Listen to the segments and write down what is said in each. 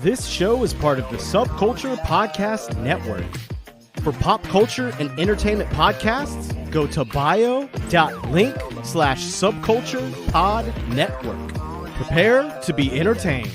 This show is part of the Subculture Podcast Network. For pop culture and entertainment podcasts, go to bio.link/subculturepodnetwork. Prepare to be entertained.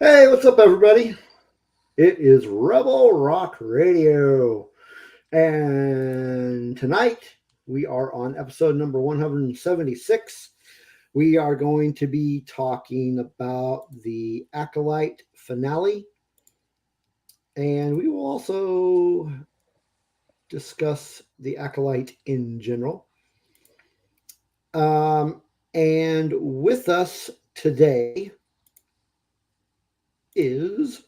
Hey, what's up, everybody? It is Rebel Rock Radio, and tonight we are on episode number 176. We are going to be talking about the Acolyte Finale, and we will also discuss the Acolyte in general. And with us today is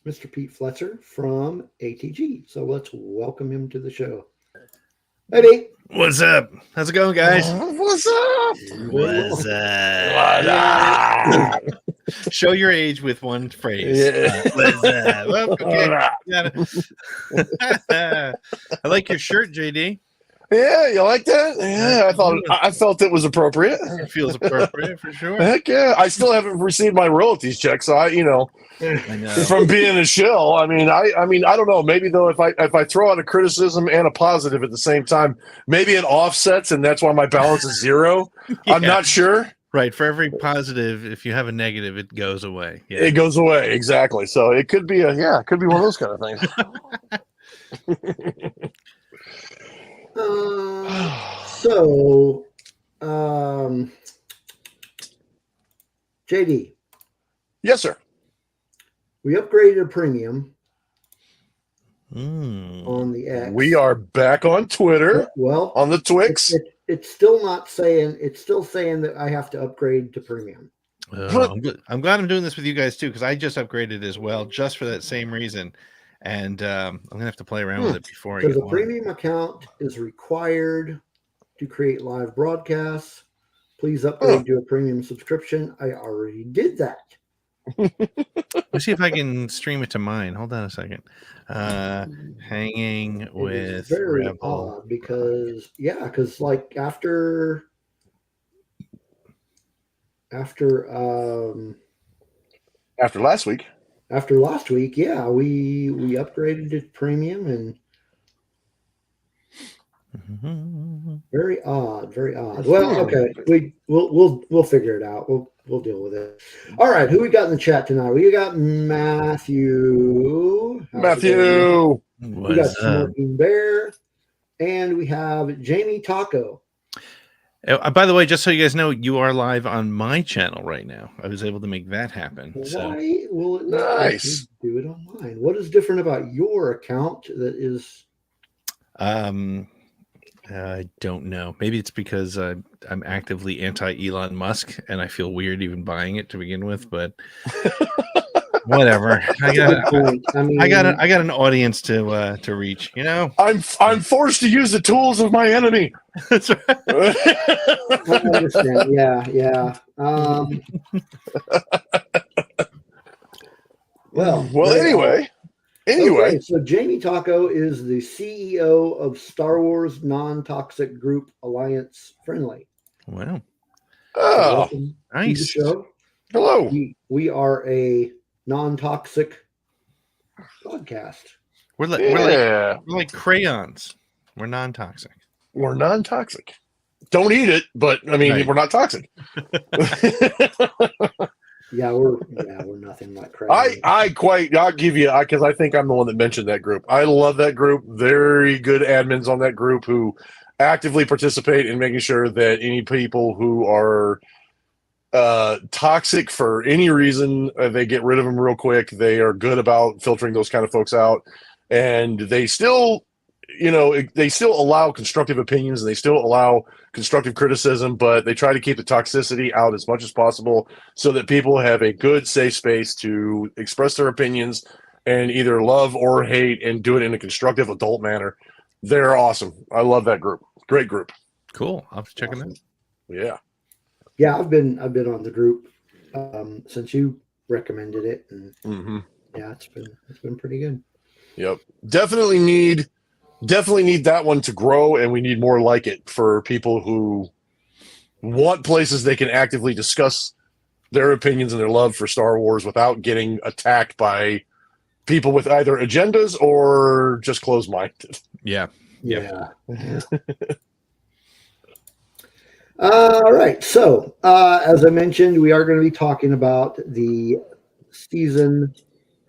Mr. Pete Fletzer from ATG. So let's welcome him to the show. Hey, Pete. What's up? How's it going, guys? What's up? What's up? Show your age with one phrase. Yeah. What's up? Well, okay. I like your shirt, JD. Yeah, you like that? Yeah, I felt it was appropriate. It feels appropriate for sure. Heck yeah! I still haven't received my royalties check, so I know. From being a shill. I mean, I don't know. Maybe though, if I throw out a criticism and a positive at the same time, maybe it offsets, and that's why my balance is zero. Yeah. I'm not sure. Right. For every positive, if you have a negative, it goes away. Yeah. It goes away exactly. So it could be it could be one of those kind of things. JD. Yes, sir. We upgraded to premium on the X. We are back on Twitter. Well, on the Twix. It's still not saying. It's still saying that I have to upgrade to premium. I'm glad I'm doing this with you guys too, because I just upgraded as well, just for that same reason. And I'm gonna have to play around with it before I get the premium account is required to create live broadcasts. Please upgrade to a premium subscription. I already did that. Let's see if I can stream it to mine. Hold on a second. Hanging with very Rebel. odd because like after last week. After last week, yeah, we upgraded to premium, and very odd. Well, okay, we'll figure it out. We'll deal with it. All right, who we got in the chat tonight? We got Matthew. We got Smoking Bear, and we have Jamie Taco. By the way, just so you guys know, you are live on my channel right now. I was able to make that happen. Why will it not let you do it on mine? What is different about your account that is? I don't know. Maybe it's because I'm actively anti-Elon Musk, and I feel weird even buying it to begin with. But whatever. I got an audience to reach. You know, I'm forced to use the tools of my enemy. That's right. I understand. Yeah. Well. Anyway. Okay, so Jamie Taco is the CEO of Star Wars Non-Toxic Group Alliance Friendly. Wow. Oh, nice. To the show. Hello. We are a non-toxic podcast. We're like crayons. We're non-toxic. We're non-toxic. Don't eat it, but I mean, We're not toxic. Yeah, we're nothing like crazy. I'll give you, because I think I'm the one that mentioned that group. I love that group. Very good admins on that group who actively participate in making sure that any people who are toxic for any reason. They get rid of them real quick. They are good about filtering those kind of folks out, and they still, they still allow constructive opinions and they still allow constructive criticism, but they try to keep the toxicity out as much as possible so that people have a good, safe space to express their opinions and either love or hate and do it in a constructive adult manner. They're awesome. I love that group. Great group. Cool. I'll have to check them out. Yeah. Yeah, I've been on the group since you recommended it, and yeah, it's been pretty good. Yep, definitely need that one to grow, and we need more like it for people who want places they can actively discuss their opinions and their love for Star Wars without getting attacked by people with either agendas or just closed-minded. Yeah. All right. So, as I mentioned, we are going to be talking about the season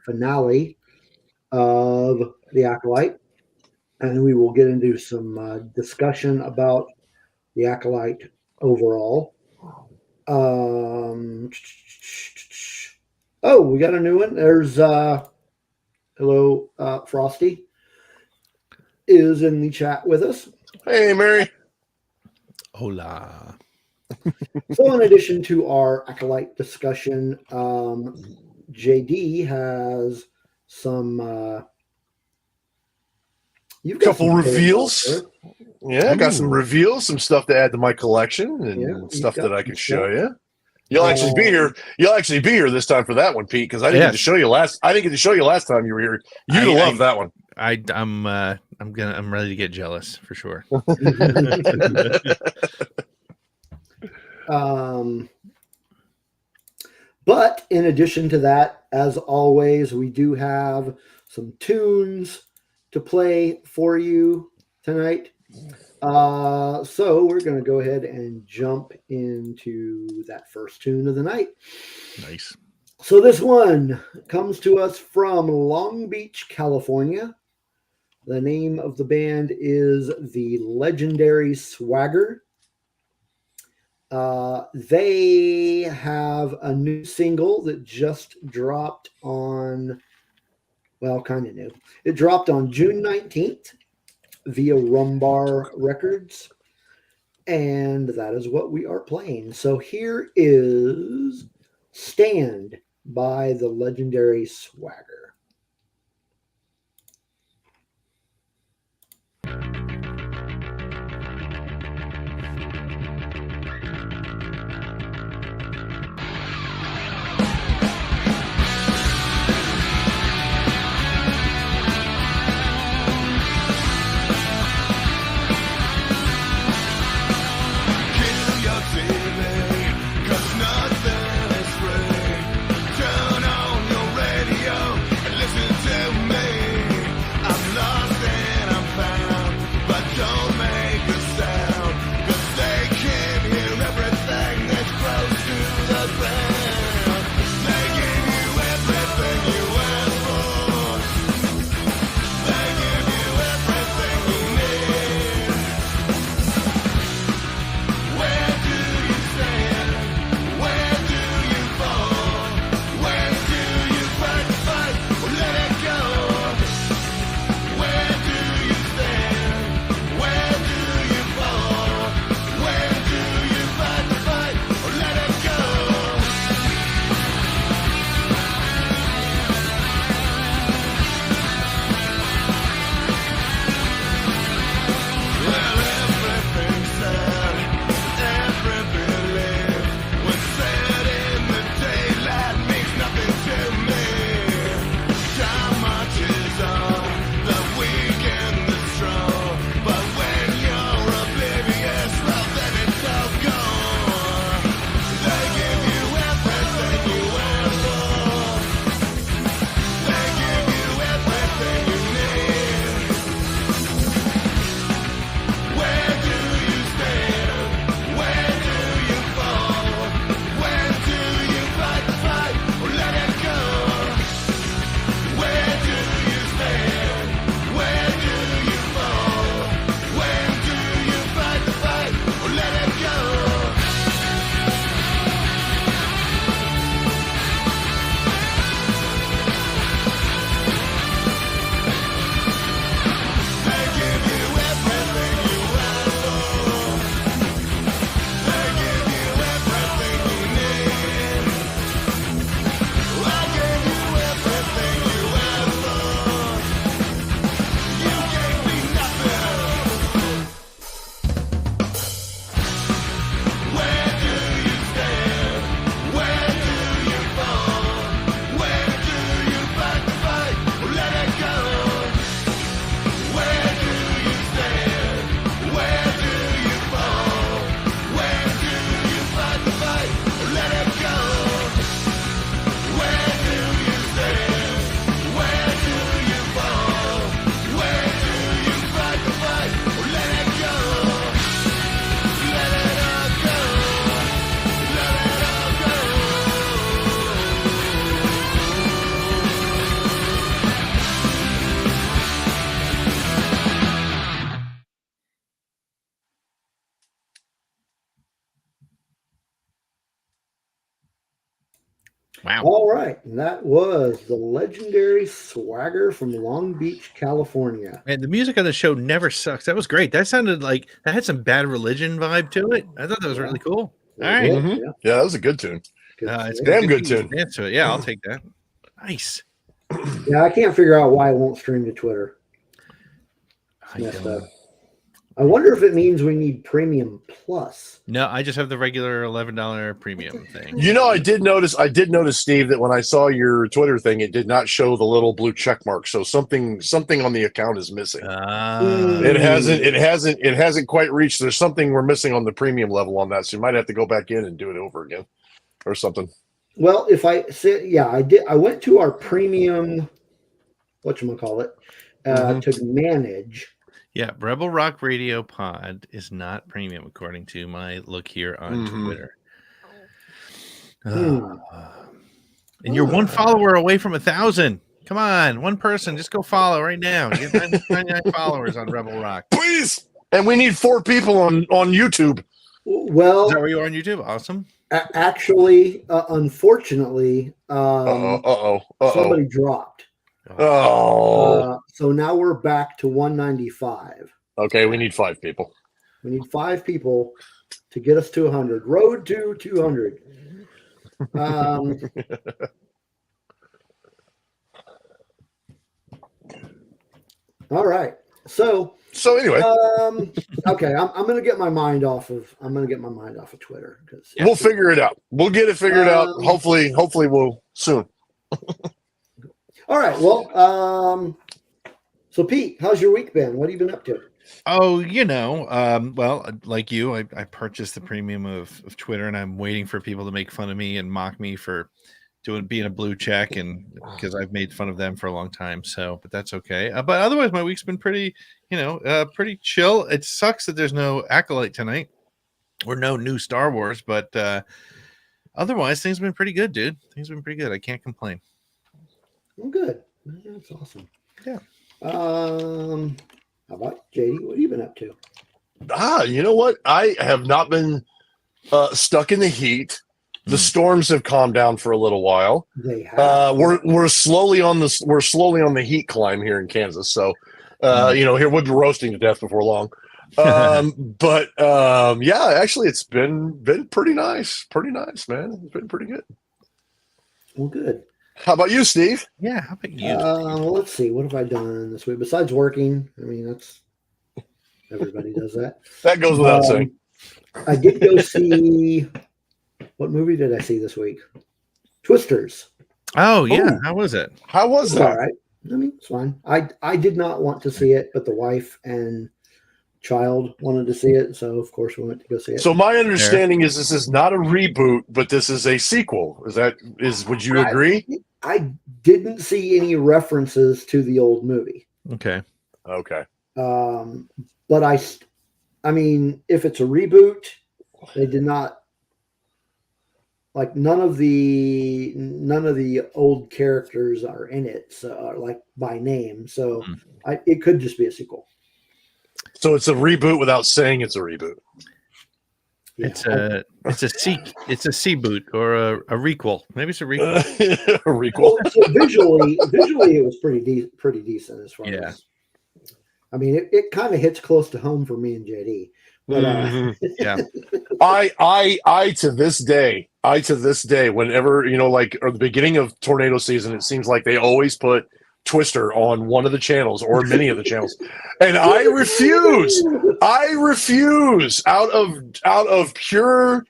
finale of The Acolyte, and we will get into some discussion about The Acolyte overall. Oh, we got a new one. There's hello, Frosty is in the chat with us. Hey, Mary. Hola. So in addition to our Acolyte discussion, JD has some you've got couple reveals. Yeah, I got some reveals, some stuff to add to my collection, and stuff that I can show you. You'll actually be here. You'll actually be here this time for that one, Pete, because I didn't get to show you last. I didn't get to show you last time you were here. You'd love that one. I'm ready to get jealous for sure. But in addition to that, as always, we do have some tunes to play for you tonight. So we're going to go ahead and jump into that first tune of the night. Nice. So this one comes to us from Long Beach, California. The name of the band is the Legendary Swagger. They have a new single that just dropped on, well, kind of new. It dropped on June 19th via Rumbar Records. And that is what we are playing. So here is Stand by the Legendary Swagger. Wow. All right. And that was the legendary Swagger from Long Beach, California. And the music on the show never sucks. That was great. That sounded like that had some Bad Religion vibe to it. I thought that was really cool. All right. Mm-hmm. Yeah, that was a good tune. It's Damn good tune. Dance to it. Yeah, I'll take that. Nice. Yeah, I can't figure out why it won't stream to Twitter. I wonder if it means we need Premium Plus. No, I just have the regular $11 premium thing. You know, I did notice, Steve, that when I saw your Twitter thing, it did not show the little blue check mark. So something on the account is missing. It hasn't quite reached. There's something we're missing on the premium level on that. So you might have to go back in and do it over again, or something. Well, if I say, yeah, I did. I went to our premium, whatchamacallit, to manage. Yeah, Rebel Rock Radio Pod is not premium according to my look here on Twitter. And you're one follower away from 1,000. Come on, one person, just go follow right now. Get 99 followers on Rebel Rock, please. And we need 4 people on YouTube. Well, is that where you are on YouTube? Awesome. Actually, unfortunately, somebody dropped. So now we're back to 195. Okay, we need 5 people. We need 5 people to get us to 100. Road to 200. All right. So anyway, okay, I'm gonna get my mind off of Twitter because we'll figure it out. We'll get it figured out. Hopefully we'll soon. All right. Well, so Pete, how's your week been? What have you been up to? Oh, well, like you, I purchased the premium of Twitter, and I'm waiting for people to make fun of me and mock me for being a blue check, and because I've made fun of them for a long time. So, but that's okay. But otherwise, my week's been pretty, pretty chill. It sucks that there's no Acolyte tonight or no new Star Wars, but otherwise, things have been pretty good, dude. Things have been pretty good. I can't complain. Well, good. That's awesome. Yeah. How about JD? What have you been up to? You know what? I have not been stuck in the heat. The storms have calmed down for a little while. They have. We're slowly on the heat climb here in Kansas. So, here we'll be roasting to death before long. But actually, it's been pretty nice. Pretty nice, man. It's been pretty good. Well, good. How about you, Steve? Yeah, how about you? Well, let's see. What have I done this week besides working? I mean, that's everybody does that. That goes without saying. I did go see. What movie did I see this week? Twisters. Oh yeah, how was it? How was that? All right. I mean, it's fine. I did not want to see it, but the wife and child wanted to see it, so of course we went to go see it. So my understanding is this is not a reboot, but this is a sequel. Would you agree? I didn't see any references to the old movie. Okay. But I mean, if it's a reboot, they did not. Like none of the old characters are in it, so like by name. So it could just be a sequel. So it's a reboot without saying it's a reboot. Yeah. It's a C-boot or a requel. Maybe it's a requel. A requel. So visually, it was pretty decent as far as. I mean, it kind of hits close to home for me and JD. But yeah, I to this day, whenever like or the beginning of tornado season, it seems like they always put Twister on one of the channels or many of the channels, and I refuse out of pure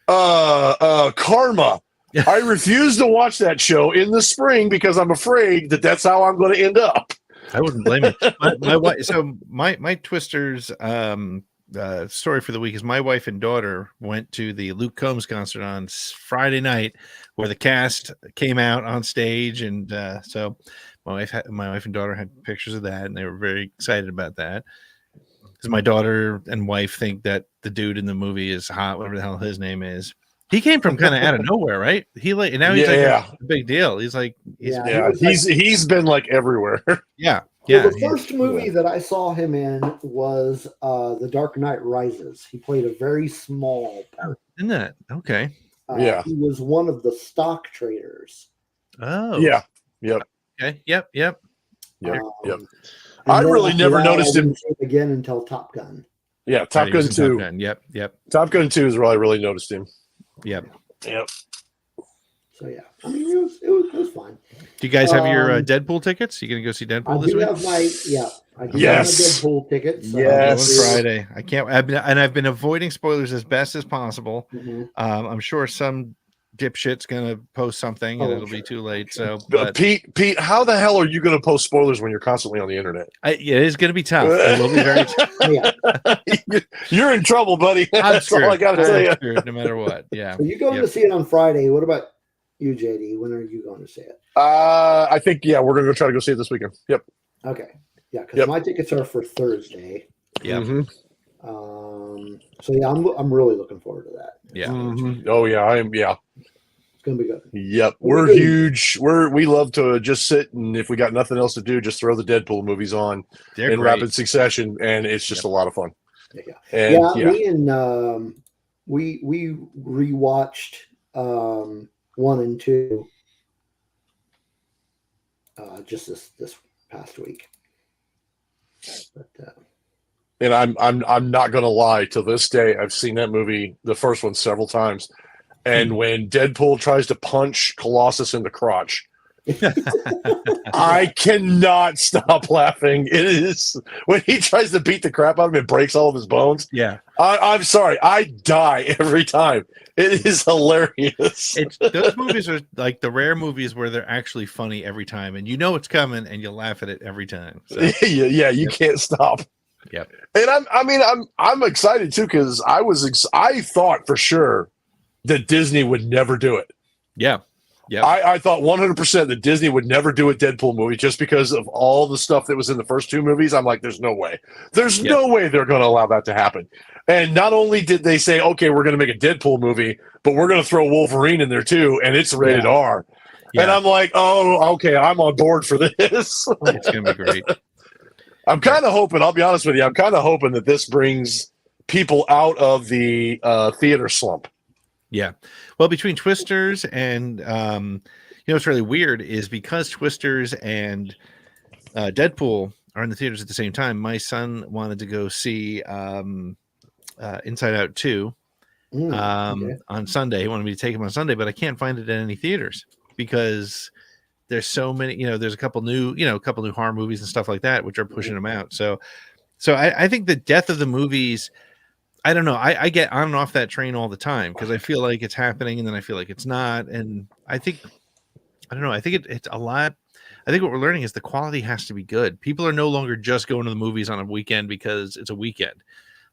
karma. I refuse to watch that show in the spring because I'm afraid that's how I'm going to end up. I wouldn't blame it. My wife. So my Twisters. Story for the week is my wife and daughter went to the Luke Combs concert on Friday night, where the cast came out on stage, and so my wife and daughter had pictures of that, and they were very excited about that. Because my daughter and wife think that the dude in the movie is hot, whatever the hell his name is. He came from kind of out of nowhere, right? He's like a big deal. He's been like everywhere. Yeah. Yeah, the first movie that I saw him in was The Dark Knight Rises. He played a very small part. Isn't that okay? He was one of the stock traders. Oh, yeah, yep, okay, yep. I really never noticed him again until Top Gun. Yeah, Top Gun 2. Top Gun. Yep. Top Gun 2 is where I really noticed him. Yep. So yeah, I mean it was fine. Do you guys have your Deadpool tickets? You gonna go see Deadpool this week? I do have my Deadpool tickets. Yes, on Friday. I can't. I've been avoiding spoilers as best as possible. Mm-hmm. I'm sure some dipshit's gonna post something and it'll be too late. So, but Pete, how the hell are you gonna post spoilers when you're constantly on the internet? It is gonna be tough. It will be very tough. You're in trouble, buddy. That's all I gotta tell you. Screwed, no matter what. Yeah. So you going to see it on Friday? What about you, JD? When are you going to see it? I think we're gonna go try to go see it this weekend. Yep. Okay. Yeah, because my tickets are for Thursday. Yeah. So yeah, I'm really looking forward to that. Yeah. Oh yeah, I am. Yeah. It's gonna be good. Yep. We're huge. We love to just sit, and if we got nothing else to do, just throw the Deadpool movies on in rapid succession, and it's just a lot of fun. Yeah. Me and we rewatched 1 and 2 just this past week. But and I'm not gonna lie, to this day I've seen that movie, the first one, several times. And when Deadpool tries to punch Colossus in the crotch, I cannot stop laughing. It is when he tries to beat the crap out of him and breaks all of his bones. Yeah. I'm sorry. I die every time. It is hilarious. Those movies are like the rare movies where they're actually funny every time, and you know it's coming, and you laugh at it every time. So. You can't stop. Yep. And I'm excited too, because I thought for sure that Disney would never do it. Yeah. Yeah. I thought 100% that Disney would never do a Deadpool movie just because of all the stuff that was in the first 2 movies. I'm like, there's no way. There's no way they're going to allow that to happen. And not only did they say, okay, we're going to make a Deadpool movie, but we're going to throw Wolverine in there too, and it's rated R. Yeah. And I'm like, oh, okay, I'm on board for this. It's going to be great. I'm kind of hoping, I'll be honest with you, I'm kind of hoping that this brings people out of the theater slump. Yeah. Well, between Twisters and, what's really weird is because Twisters and Deadpool are in the theaters at the same time, my son wanted to go see Inside Out 2 on Sunday. He wanted me to take him on Sunday, but I can't find it in any theaters because there's so many, there's a couple new horror movies and stuff like that, which are pushing them out. So I think the death of the movies, I don't know. I get on and off that train all the time because I feel like it's happening and then I feel like it's not. And I think it's a lot. I think what we're learning is the quality has to be good. People are no longer just going to the movies on a weekend because it's a weekend.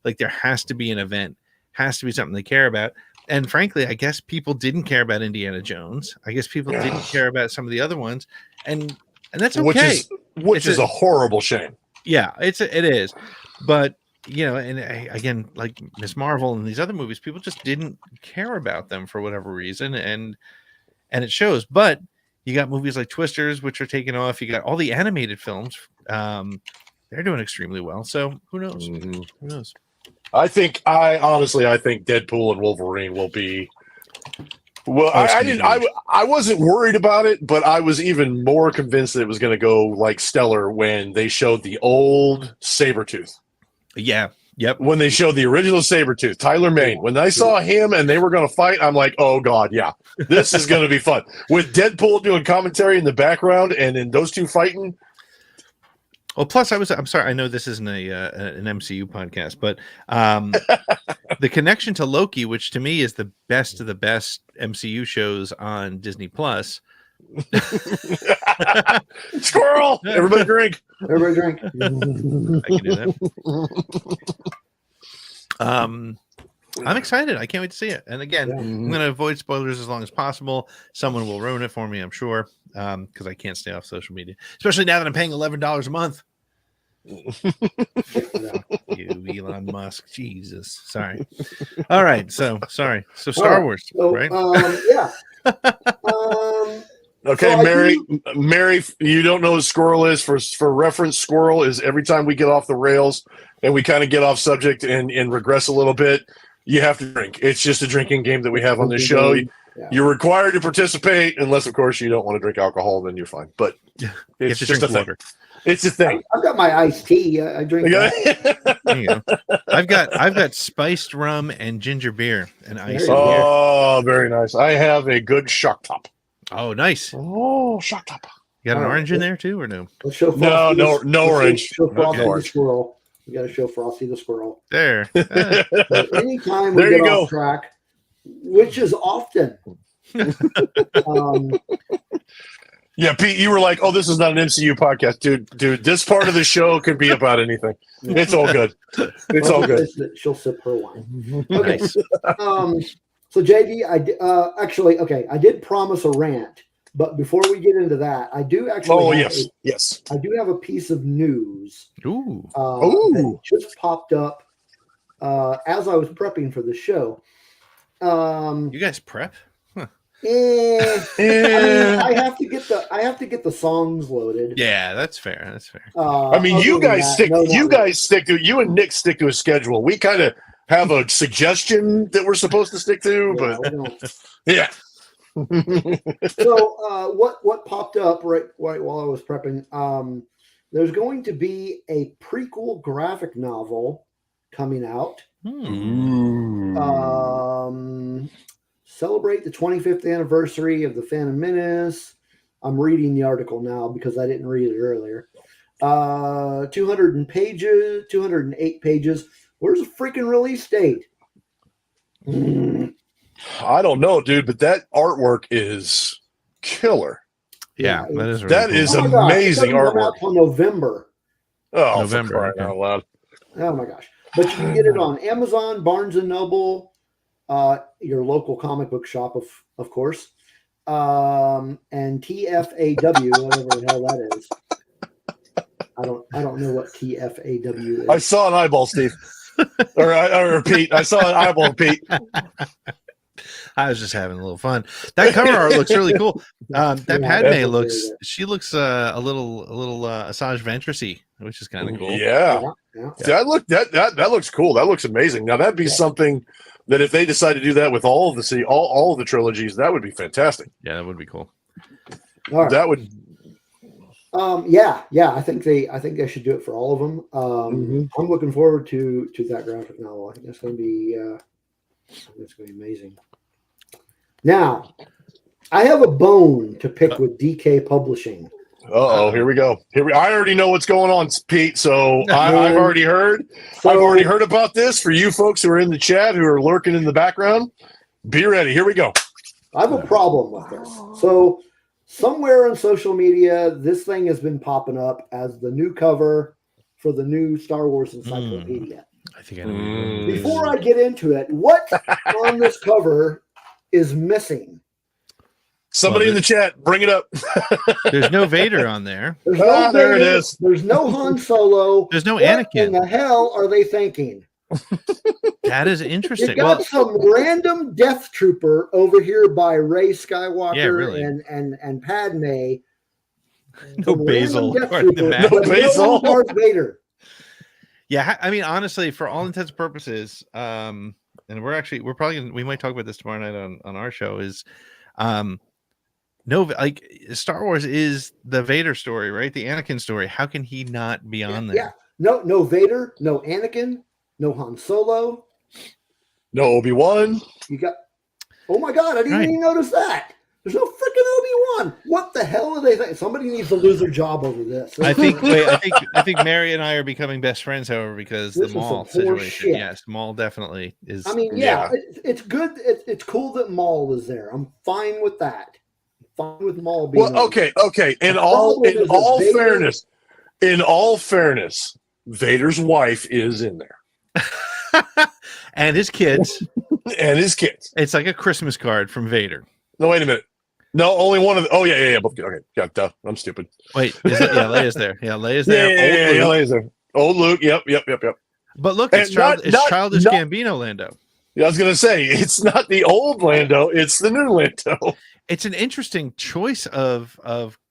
Like there has to be an event, has to be something they care about. And frankly, I guess people didn't care about Indiana Jones. I guess people didn't care about some of the other ones. And that's okay. Which is a horrible shame. Yeah, it is. But and again, like Miss Marvel and these other movies, people just didn't care about them for whatever reason, and it shows. But you got movies like Twisters, which are taking off. You got all the animated films; they're doing extremely well. So who knows? Mm-hmm. Who knows? I think Deadpool and Wolverine will be. Well, I wasn't worried about it, but I was even more convinced that it was going to go like stellar when they showed the old Sabretooth. Yeah. Yep. When they showed the original Sabretooth, Tyler Mane, when I saw him and they were going to fight, I'm like, oh God, yeah, this is going to be fun. With Deadpool doing commentary in the background and then those two fighting. Well, plus I'm sorry, I know this isn't an MCU podcast, but the connection to Loki, which to me is the best of the best MCU shows on Disney Plus. Squirrel! Everybody drink. I can do that. I'm excited. I can't wait to see it. And again, I'm going to avoid spoilers as long as possible. Someone will ruin it for me, I'm sure, because I can't stay off social media, especially now that I'm paying $11 a month. You Elon Musk, Jesus. Sorry. All right. So sorry. So Star Wars, right? Yeah. Okay, so Mary, you don't know what squirrel is. For reference, squirrel is every time we get off the rails and we kind of get off subject and regress a little bit, you have to drink. It's just a drinking game that we have on this show. Yeah. You're required to participate, unless, of course, you don't want to drink alcohol. Then you're fine. But it's just a thing. It's a thing. I've got my iced tea. I drink that. There you go. I've got spiced rum and ginger beer and ice. Oh, very nice. I have a good shock top. Oh, nice. Oh, shock top. You got an orange in there too, or no? Let's show No orange. Show Frosty the squirrel. We got to show Frosty the squirrel. There. Anytime we get off track, which is often. Yeah, Pete, you were like, "Oh, this is not an MCU podcast, dude. This part of the show could be about anything. It's all good. It's all good." She'll sip her wine. Okay. Nice. So JD, I did promise a rant, but before we get into that, I do actually. Yes. I do have a piece of news. Ooh. That just popped up as I was prepping for the show. You guys prep? I have to get the songs loaded. Yeah, that's fair. I mean, you and Nick stick to a schedule. We kind of have a suggestion that we're supposed to stick to, but yeah. So what popped up right while I was prepping? There's going to be a prequel graphic novel coming out. Celebrate the 25th anniversary of the Phantom Menace. I'm reading the article now because I didn't read it earlier. 208 pages. Where's the freaking release date? I don't know, dude, but that artwork is killer. Yeah, that is amazing artwork. Until November. Oh, November! Out loud. Oh my gosh! But you can get it on Amazon, Barnes and Noble, your local comic book shop, of course, and TFAW, whatever the hell that is. I don't know what TFAW is. I saw an eyeball, Steve, or Pete. I saw an eyeball, Pete. I was just having a little fun. That cover art looks really cool. That Padme looks a little Asajj Ventress-y, which is kind of cool. Yeah. That looks cool. That looks amazing. Now that'd be something that if they decide to do that with all of the trilogies, that would be fantastic. Yeah, that would be cool. Right. That would. I think they should do it for all of them. I'm looking forward to that graphic novel. I think that's going to be amazing. Now, I have a bone to pick with DK Publishing. Here we go. I already know what's going on, Pete. So I've already heard. I've already heard about this. For you folks who are in the chat, who are lurking in the background, be ready. Here we go. I have a problem with this. So somewhere on social media, this thing has been popping up as the new cover for the new Star Wars Encyclopedia. I think I know. Before I get into it, what on this cover is missing? Somebody in the chat, bring it up. There's no Vader on there. There's no Vader, there it is. There's no Han Solo. There's no what Anakin. in the hell are they thinking? That is interesting. You got some random Death Trooper over here by Rey Skywalker and Padme. No Basil. No Basil. Darth Vader. Yeah, I mean, honestly, for all intents and purposes, and we might talk about this tomorrow night on our show, is no, like Star Wars is the Vader story, right? The Anakin story. How can he not be on there? Yeah, no Vader, no Anakin, no Han Solo, no Obi-Wan. You got. Oh my God! I didn't even notice that. There's no freaking Obi-Wan. What the hell are they thinking? Somebody needs to lose their job over this. I think Mary and I are becoming best friends, however, because the Maul situation. Yes, Maul definitely is. I mean, it's good. It's cool that Maul is there. I'm fine with that. I'm fine with Maul being. Well, okay. In all fairness, Vader's wife is in there, and his kids, It's like a Christmas card from Vader. No, wait a minute. No, only one of the. Oh yeah. Okay, duh. I'm stupid. Wait, Leia's there. Yeah, Leia's there. Yeah, Leia's there. Old Luke. Yep. But look, it's childish Gambino Lando. Yeah, I was gonna say it's not the old Lando; it's the new Lando. It's an interesting choice of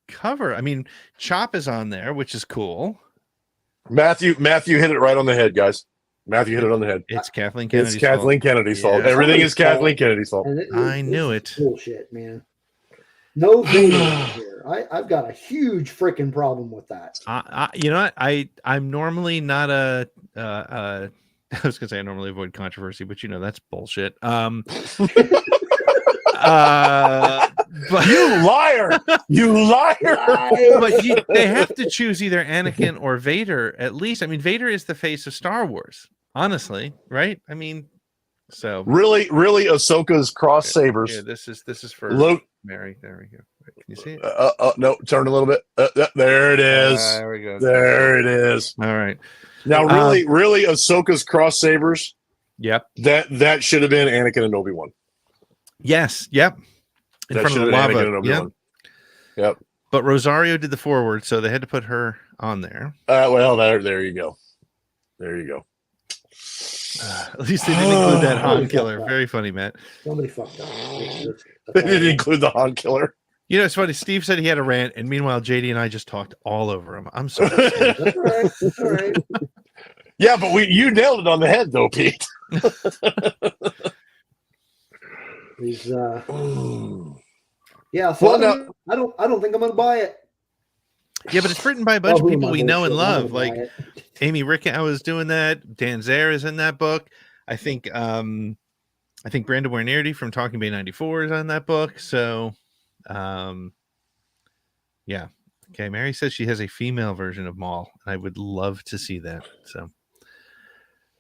cover. I mean, Chop is on there, which is cool. Matthew hit it right on the head, guys. Matthew hit it on the head. It's Kathleen Kennedy's It's Kathleen Kennedy's fault. Yeah. Everything is Kathleen Kennedy's fault. I knew it. Bullshit, man. No Vader here. I've got a huge freaking problem with that. You know what? I'm normally not a I was gonna say I normally avoid controversy, but that's bullshit. But You liar! You liar! But they have to choose either Anakin or Vader. At least, I mean, Vader is the face of Star Wars. Honestly, right? I mean, so really, Ahsoka's cross sabers. Yeah, this is for Mary. There we go. Can you see it? No, turn a little bit. There it is. There we go. There it is. All right. Now, really, Ahsoka's cross sabers. Yep. That should have been Anakin and Obi-Wan. Yes. Yep. In front of the lava. Yep. But Rosario did the forward, so they had to put her on there. Well, there you go. There you go. At least they didn't include that Han killer. Very funny, Matt. Somebody fucked up. They didn't include the Han killer. It's funny. Steve said he had a rant, and meanwhile, JD and I just talked all over him. I'm sorry. That's all right. That's all right. Yeah, but you nailed it on the head, though, Pete. He's yeah. So I don't think I'm gonna buy it. Yeah, but it's written by a bunch of people we know and love, like it. Amy Rickow was doing that. Dan Zare is in that book. I think Brandon Guarnieri from Talking Bay 94 is on that book. So, yeah. Okay, Mary says she has a female version of Maul, and I would love to see that. So,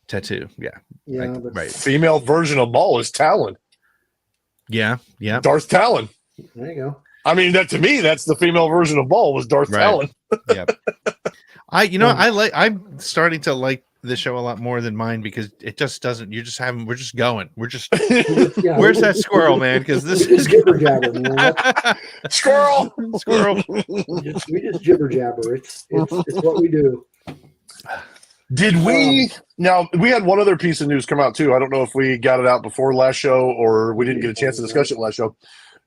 tattoo, yeah, right. Female version of Maul is Talon. Yeah. Darth Talon. There you go. I mean, that to me, that's the female version of Maul was Darth Talon. Yep. I'm starting to like the show a lot more than mine because it just doesn't. We're just going. Where's that squirrel, man? Because this is jibber jabber, man. Squirrel. We just jibber jabber. It's what we do. Did we? Now we had one other piece of news come out too. I don't know if we got it out before last show or we didn't get a chance to discuss it last show.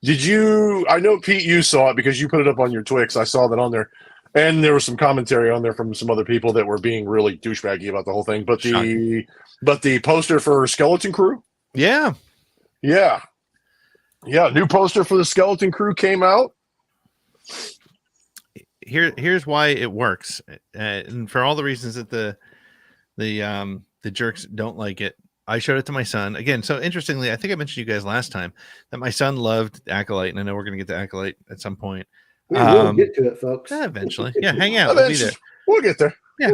Did you? I know Pete, you saw it because you put it up on your Twix. I saw that on there, and there was some commentary on there from some other people that were being really douchebaggy about the whole thing. But the poster for Skeleton Crew, yeah, new poster for the Skeleton Crew came out. Here's why it works, and for all the reasons that the jerks don't like it. I showed it to my son again. So interestingly, I think I mentioned you guys last time that my son loved Acolyte, and I know we're going to get to Acolyte at some point. We'll get to it, folks. Eventually, yeah. Hang out. We'll be there. We'll get there. Yeah.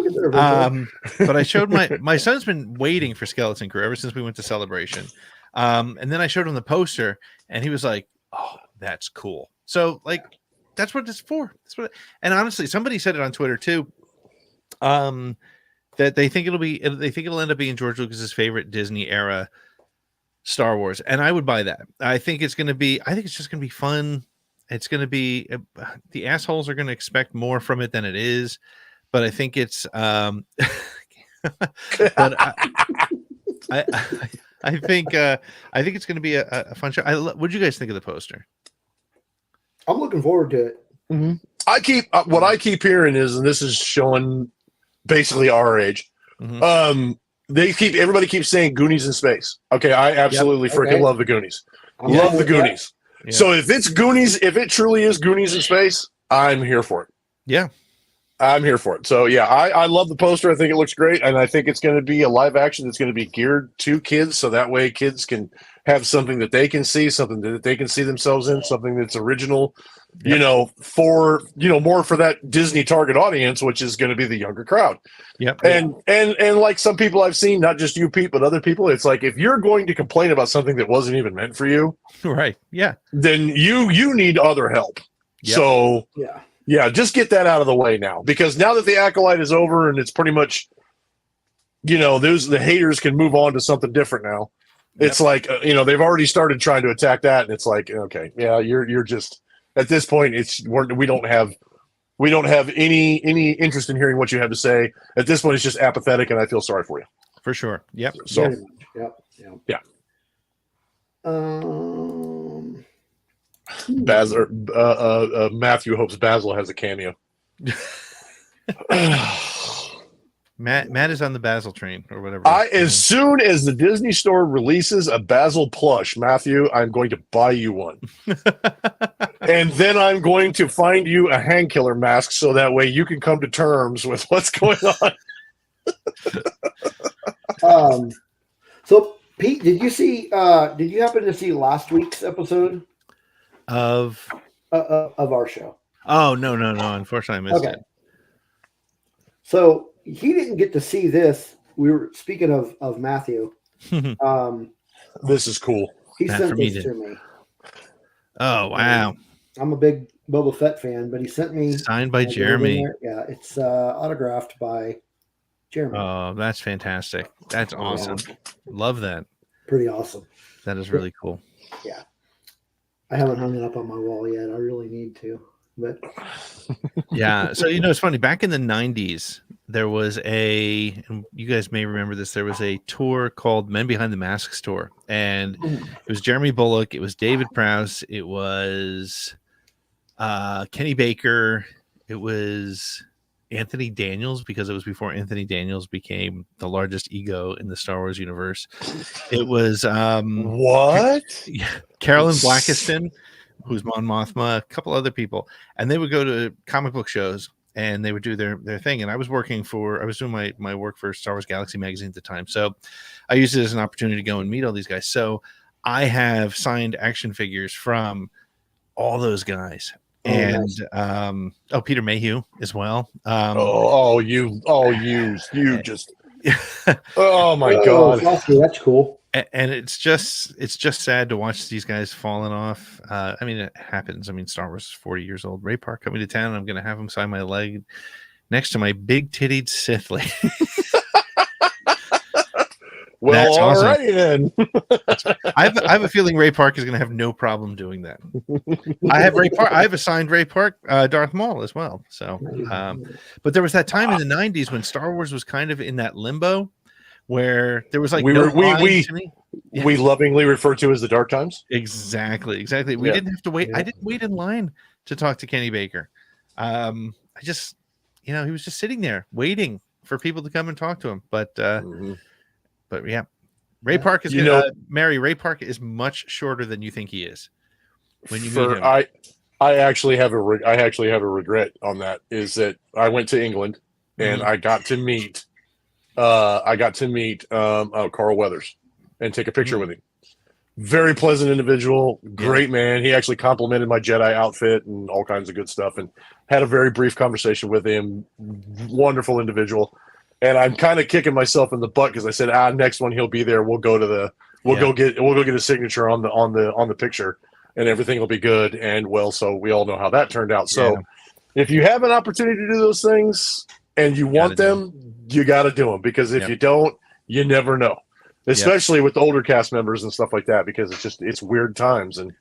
But I showed my son's been waiting for Skeleton Crew ever since we went to Celebration, and then I showed him the poster, and he was like, "Oh, that's cool." So like, that's what it's for. And honestly, somebody said it on Twitter too. That they think it'll end up being George Lucas's favorite Disney era Star Wars, and I would buy that. I think it's just going to be fun. It's going to be the assholes are going to expect more from it than it is, but I think it's but I think it's going to be a fun show. What do you guys think of the poster? I'm looking forward to it. Mm-hmm. What I keep hearing is, and this is showing basically our age. Mm-hmm. Everybody keeps saying Goonies in space. Okay, I absolutely freaking love the Goonies. Love the Goonies. Yeah. So if it's Goonies, if it truly is Goonies in space, I'm here for it. Yeah. I'm here for it. So yeah, I love the poster. I think it looks great, and I think it's going to be a live action that's going to be geared to kids, so that way kids can have something that they can see, something that they can see themselves in, something that's original. Yep. For more for that Disney target audience, which is going to be the younger crowd. Yep. And like some people I've seen, not just you, Pete, but other people, it's like if you're going to complain about something that wasn't even meant for you, right? Yeah. Then you need other help. Yep. So yeah, just get that out of the way now, because now that the Acolyte is over and it's pretty much, the haters can move on to something different now. Yep. It's like they've already started trying to attack that, and it's like, okay, yeah, you're just. At this point, we don't have any interest in hearing what you have to say. At this point, it's just apathetic, and I feel sorry for you. For sure. Yep. So. Yeah. Matthew hopes Basil has a cameo. Matt is on the Basil train or whatever. As soon as the Disney Store releases a Basil plush, Matthew, I'm going to buy you one. And then I'm going to find you a hang killer mask so that way you can come to terms with what's going on. So Pete, did you happen to see last week's episode of our show? Oh, no. Unfortunately, I missed it. So he didn't get to see this. We were speaking of Matthew. This is cool. He sent this to me. Oh, wow. I'm a big Boba Fett fan, but he sent me signed by Jeremy. Yeah, it's autographed by Jeremy. Oh, that's fantastic. That's awesome. Love that. Pretty awesome. That is really cool. Yeah. I haven't hung it up on my wall yet. I really need to. But yeah, so it's funny, back in the 90s there was and you guys may remember this, there was a tour called Men Behind the Masks tour, and it was Jeremy Bullock, it was David Prowse, it was Kenny Baker, it was Anthony Daniels, because it was before Anthony Daniels became the largest ego in the Star Wars universe. It was Carolyn Blackiston, who's Mon Mothma, a couple other people, and they would go to comic book shows and they would do their thing. And I was doing my work for Star Wars Galaxy magazine at the time, so I used it as an opportunity to go and meet all these guys. So I have signed action figures from all those guys. And Peter Mayhew as well. You just oh my god, that's cool. And it's just sad to watch these guys falling off. I mean, it happens. I mean, Star Wars is 40 years old. Ray Park coming to town, and I'm going to have him sign my leg next to my big-tittied Sith lady. Well, that's all awesome. right then. I have a feeling Ray Park is going to have no problem doing that. I have assigned Ray Park Darth Maul as well. So, but there was that time in the 90s when Star Wars was kind of in that limbo, where there was like we lovingly refer to as the dark times. Exactly. We didn't have to wait. I didn't wait in line to talk to Kenny Baker. I just, he was just sitting there waiting for people to come and talk to him. But yeah, Ray Park is Mary. Ray Park is much shorter than you think he is. When you meet him, I actually have a regret on that. Is that I went to England and I got to meet Carl Weathers and take a picture with him. Very pleasant individual, great man. He actually complimented my Jedi outfit and all kinds of good stuff, and had a very brief conversation with him. Wonderful individual. And I'm kind of kicking myself in the butt because I said, next one he'll be there. We'll go get a signature on the picture, and everything will be good. And so we all know how that turned out. So if you have an opportunity to do those things and you want them, you got to do them, because if you don't, you never know. Especially with the older cast members and stuff like that, because it's weird times and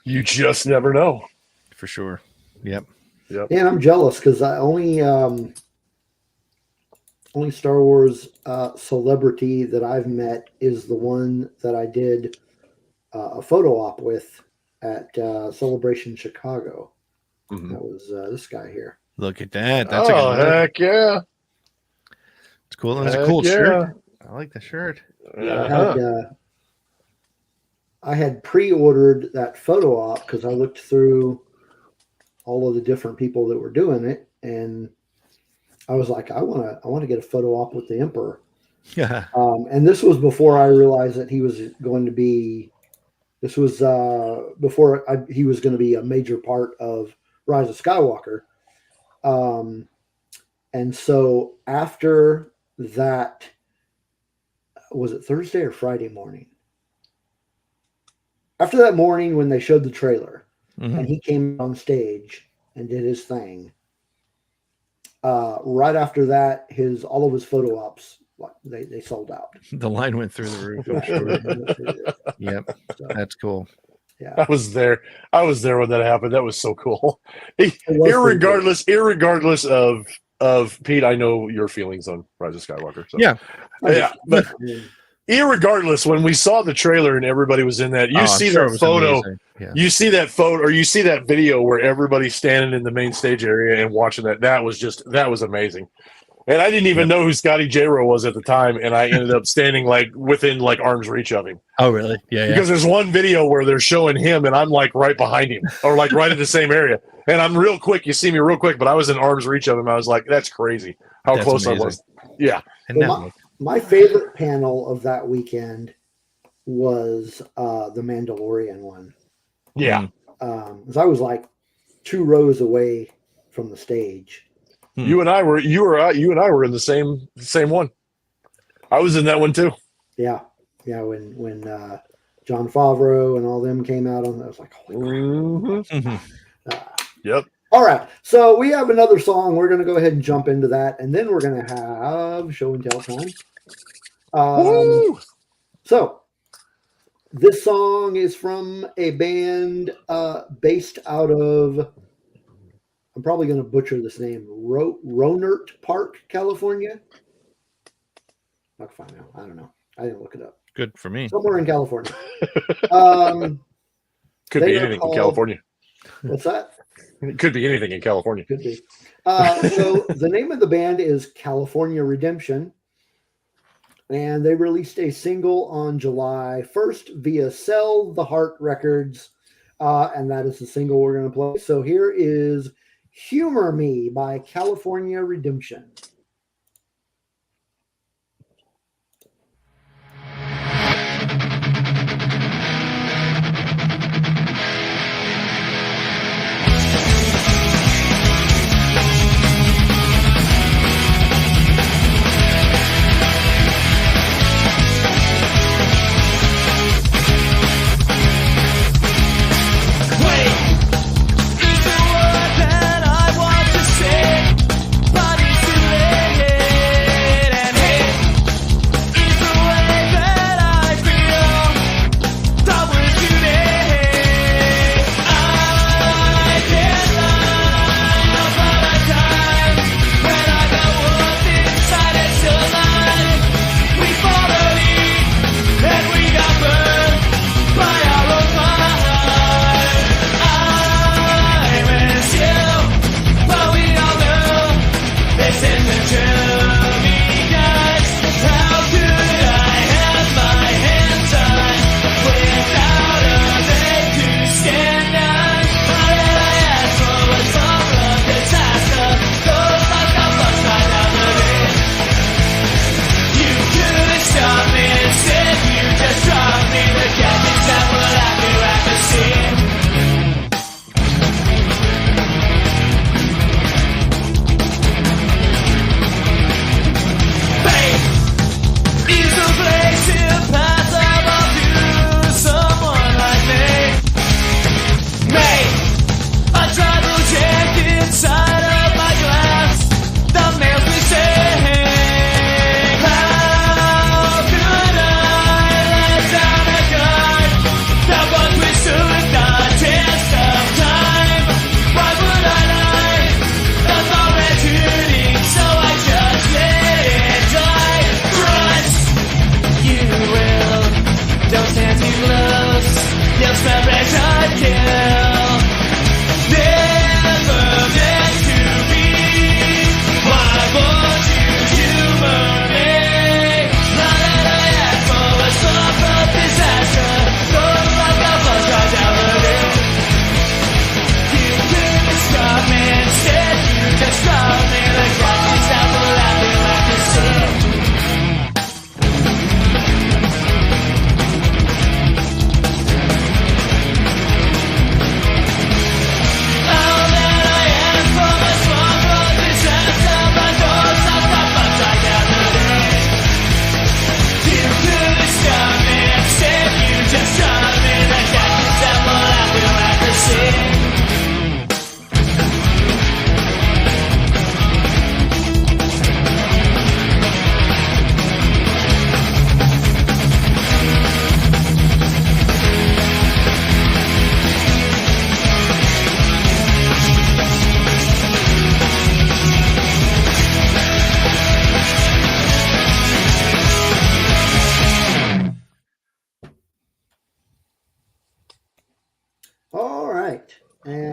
you just never know. For sure. Yep. And I'm jealous because I only Star Wars celebrity that I've met is the one that I did a photo op with at Celebration Chicago. That was this guy here. Look at that. That's heck yeah. It's cool. That's a cool shirt. I like the shirt. I had pre-ordered that photo op because I looked through all of the different people that were doing it, and I was like, I want to get a photo op with the Emperor. Yeah. And this was before I realized that he was going to be. This was before he was going to be a major part of Rise of Skywalker. And so after that, was it Thursday or Friday morning? After that morning when they showed the trailer and he came on stage and did his thing, right after that, all of his photo ops, they sold out. The line went through the roof. I'm sure. Yep. So, that's cool. Yeah. I was there when that happened. That was so cool. Irregardless of Pete, I know your feelings on Rise of Skywalker. So. Yeah. But irregardless, when we saw the trailer and everybody was in that, you see that photo, you see that photo, or you see that video where everybody's standing in the main stage area and watching that. That was amazing. And I didn't even know who Scotty J-Rowe was at the time, and I ended up standing like within like arm's reach of him. Oh, really? Yeah. Because there's one video where they're showing him, and I'm like right behind him, or like right in the same area. And I'm real quick. You see me real quick, but I was in arm's reach of him. I was like, "That's crazy, how That's close amazing. I was." Yeah. And Well, my favorite panel of that weekend was the Mandalorian one. Yeah. Because I was like 2 rows away from the stage. You and I were in the same one. I was in that one too. Yeah. When John Favreau and all them came out on that, I was like, holy crap. Yep. All right. So we have another song. We're going to go ahead and jump into that, and then we're going to have show and tell time. So this song is from a band based out of, I'm probably going to butcher this name, Rohnert Park, California. I'll find out. I don't know. I didn't look it up. good for me. Somewhere in California. Could be anything in California. What's that? It could be anything in California. Could be. So the name of the band is California Redemption, and they released a single on July 1st via Sell the Heart Records, and that is the single we're going to play. So here is Humor Me by California Redemption.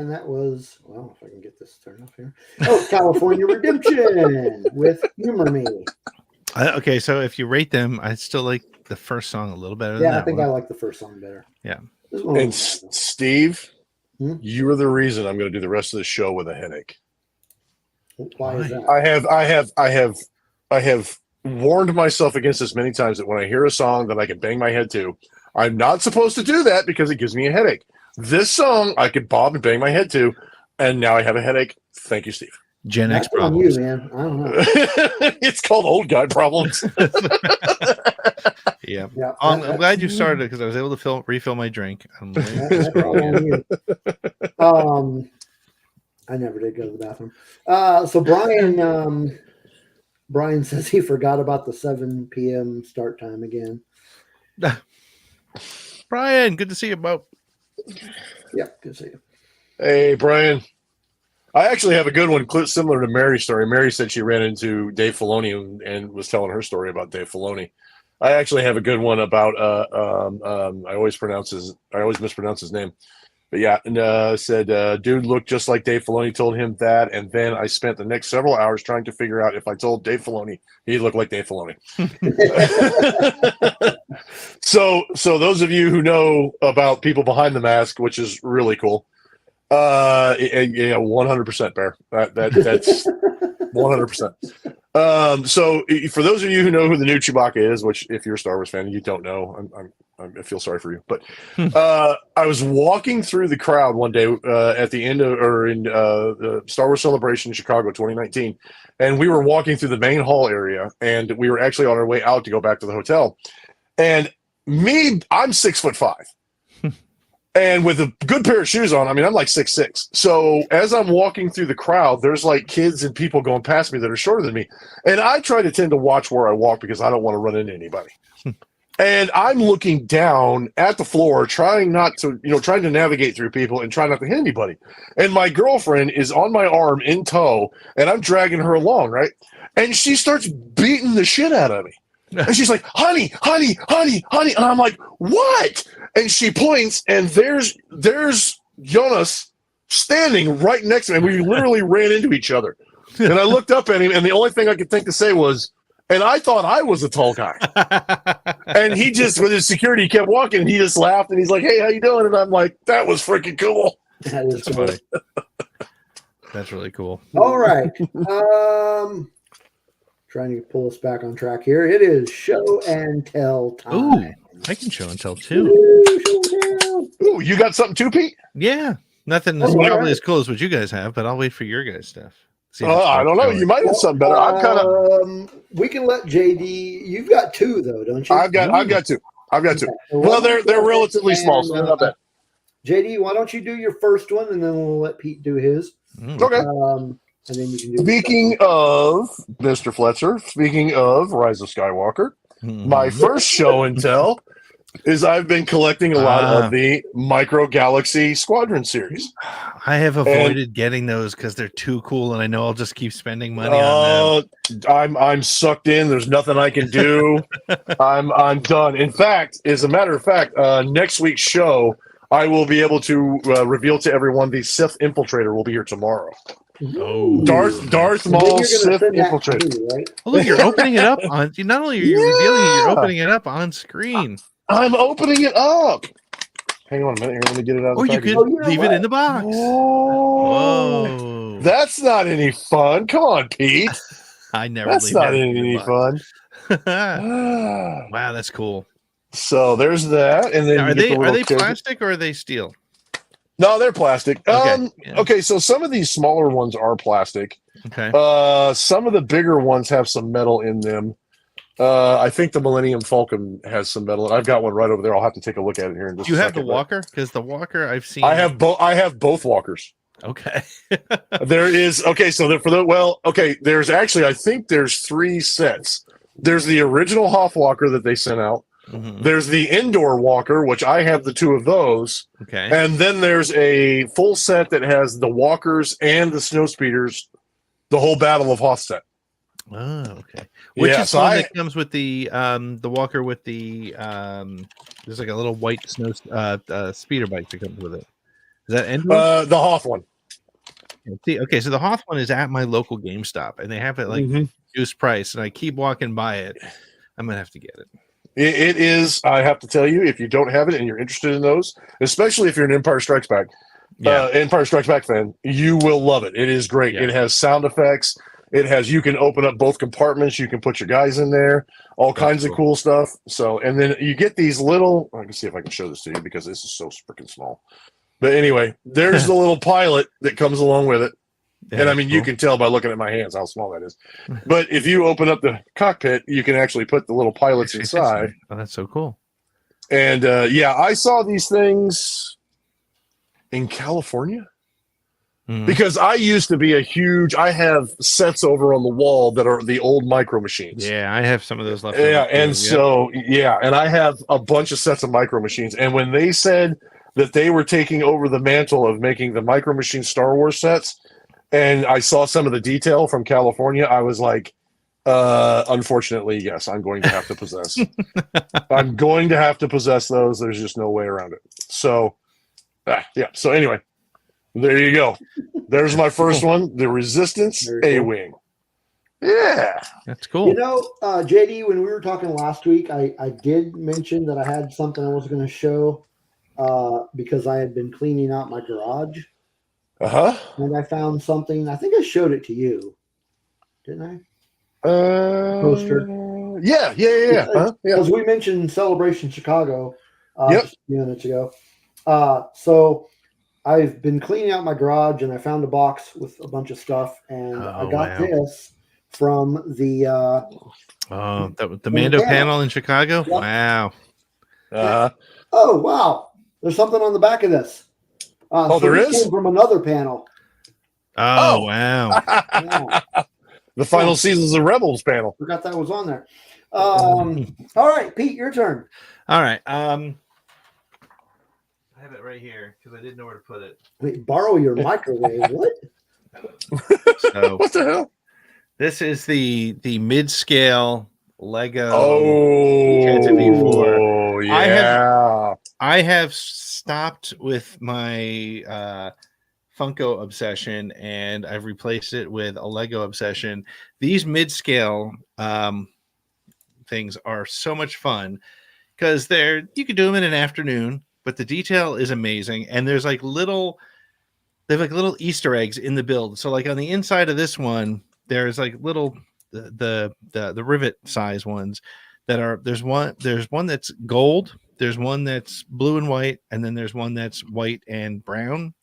and that was, well, if I can get this turned off here. Oh, California Redemption with Humor Me. Okay, so if you rate them, I still like the first song a little better than Yeah, that I think one. I like the first song better. Yeah. And Steve, you are the reason I'm going to do the rest of the show with a headache. Why is that? I have warned myself against this many times that when I hear a song that I can bang my head to, I'm not supposed to do that because it gives me a headache. This song I could bob and bang my head to, and now I have a headache. Thank you, Steve. Gen X That's on problems. you, man. I don't know. It's called old guy problems. Yeah. Yeah, I'm glad you started because I was able to refill my drink. that's all on you. I never did go to the bathroom. So Brian says he forgot about the 7 p.m. start time again. Brian, good to see you, Bo. Yeah, good to see you. Hey, Brian. I actually have a good one similar to Mary's story. Mary said she ran into Dave Filoni and was telling her story about Dave Filoni. I actually have a good one about I always mispronounce his name. But yeah, and said dude looked just like Dave Filoni, told him that, and then I spent the next several hours trying to figure out if I told Dave Filoni he looked like Dave Filoni. So those of you who know about people behind the mask, which is really cool, yeah, 100% Bear. That's 100%. So for those of you who know who the new Chewbacca is, which if you're a Star Wars fan and you don't know, I feel sorry for you. But I was walking through the crowd one day at the end of, or in the Star Wars Celebration in Chicago 2019, and we were walking through the main hall area, and we were actually on our way out to go back to the hotel. And I'm 6'5". And with a good pair of shoes on, I mean, I'm like 6'6". So as I'm walking through the crowd, there's like kids and people going past me that are shorter than me. And I try to tend to watch where I walk because I don't want to run into anybody. And I'm looking down at the floor, trying to navigate through people and try not to hit anybody. And my girlfriend is on my arm in tow, and I'm dragging her along, right? And she starts beating the shit out of me. And she's like, honey, honey, honey, honey. And I'm like, what? And she points, and there's Jonas standing right next to me. And we literally ran into each other. And I looked up at him, and the only thing I could think to say was, and I thought I was a tall guy. And he just, with his security, kept walking, and he just laughed, and he's like, hey, how you doing? And I'm like, that was freaking cool. That is That's funny. That's really cool. All right. Trying to pull us back on track here. It is show and tell time. Ooh, I can show and tell too. Ooh, you got something too, Pete? Yeah. Nothing as probably as cool as what you guys have, but I'll wait for your guys' stuff. I don't know. You might have something better. I'm kind of. We can let JD. You've got 2 though, don't you? I've got 2. Okay. Well, they're relatively small, so they're not bad. JD, why don't you do your first one, and then we'll let Pete do his. Okay. And then you can do. Speaking of Mr. Fletzer, speaking of Rise of Skywalker, my first show and tell is I've been collecting a lot of the Micro Galaxy Squadron series. I have avoided getting those because they're too cool, and I know I'll just keep spending money on them. I'm sucked in. There's nothing I can do. I'm done. In fact, as a matter of fact, next week's show, I will be able to reveal to everyone the Sith Infiltrator will be here tomorrow. Oh, Darth Maul Sith Infiltrator. Too, right? Oh, look, you're opening it up on. Not only are you revealing it, you're opening it up on screen. I'm opening it up. Hang on a minute here. Let me get it out of the package. You could leave it in the box. Whoa. That's not any fun. Come on, Pete. I never. That's not any fun. Wow, that's cool. So there's that, and then now, are they plastic or are they steel? No, they're plastic. Okay. Okay, so some of these smaller ones are plastic. Okay. Some of the bigger ones have some metal in them. I think the Millennium Falcon has some metal. I've got one right over there. I'll have to take a look at it here in just a second. Do you have the Walker? Because the Walker I've seen. I have both Walkers. Okay. There is there's actually, I think there's 3 sets. There's the original Hoth Walker that they sent out. Mm-hmm. There's the indoor walker, which I have the 2 of those. Okay. And then there's a full set that has the walkers and the snow speeders, the whole Battle of Hoth set. Oh, okay. Which is so one that comes with the walker with the there's like a little white snow speeder bike that comes with it. Is that Endor? The Hoth one. See, okay, so the Hoth one is at my local GameStop, and they have it like reduced price, and I keep walking by it. I'm gonna have to get it. It is. I have to tell you, if you don't have it and you're interested in those, especially if you're an Empire Strikes Back fan, you will love it. It is great. Yeah. It has sound effects. It has, you can open up both compartments. You can put your guys in there, all kinds of cool stuff. So, and then you get these little, I can see if I can show this to you because this is so freaking small. But anyway, there's the little pilot that comes along with it. Yeah, and I mean, you can tell by looking at my hands how small that is. But if you open up the cockpit, you can actually put the little pilots inside. Oh, that's so cool. And yeah, I saw these things in California because I used to be I have sets over on the wall that are the old Micro Machines. Yeah, I have some of those left. Yeah, and so, and I have a bunch of sets of Micro Machines. And when they said that they were taking over the mantle of making the Micro Machine Star Wars sets, and I saw some of the detail from California, I was like, unfortunately, yes, I'm going to have to possess. I'm going to have to possess those. There's just no way around it. So, yeah. So anyway, there you go. There's my first one, the Resistance A-Wing. Yeah. That's cool. You know, JD, when we were talking last week, I did mention that I had something I was going to show because I had been cleaning out my garage. And I found something. I think I showed it to you, didn't I? Poster. Yeah. Because we mentioned Celebration Chicago just a few minutes ago. So I've been cleaning out my garage, and I found a box with a bunch of stuff, and I got this from the the Mando panel in Chicago. Yep. Wow. Oh wow! There's something on the back of this. So there is? Came from another panel. Oh, wow. Yeah. The final Seasons of Rebels panel. Forgot that was on there. All right, Pete, your turn. All right. I have it right here because I didn't know where to put it. Wait, borrow your microwave. What? So, what the hell? This is the mid-scale Lego. Oh, yeah. I have stopped with my Funko obsession, and I've replaced it with a Lego obsession. These mid-scale things are so much fun because you can do them in an afternoon, but the detail is amazing, and there's like they have like little Easter eggs in the build. So like on the inside of this one, there's like little the rivet size ones that are there's one that's gold. There's one that's blue and white, and then there's one that's white and brown,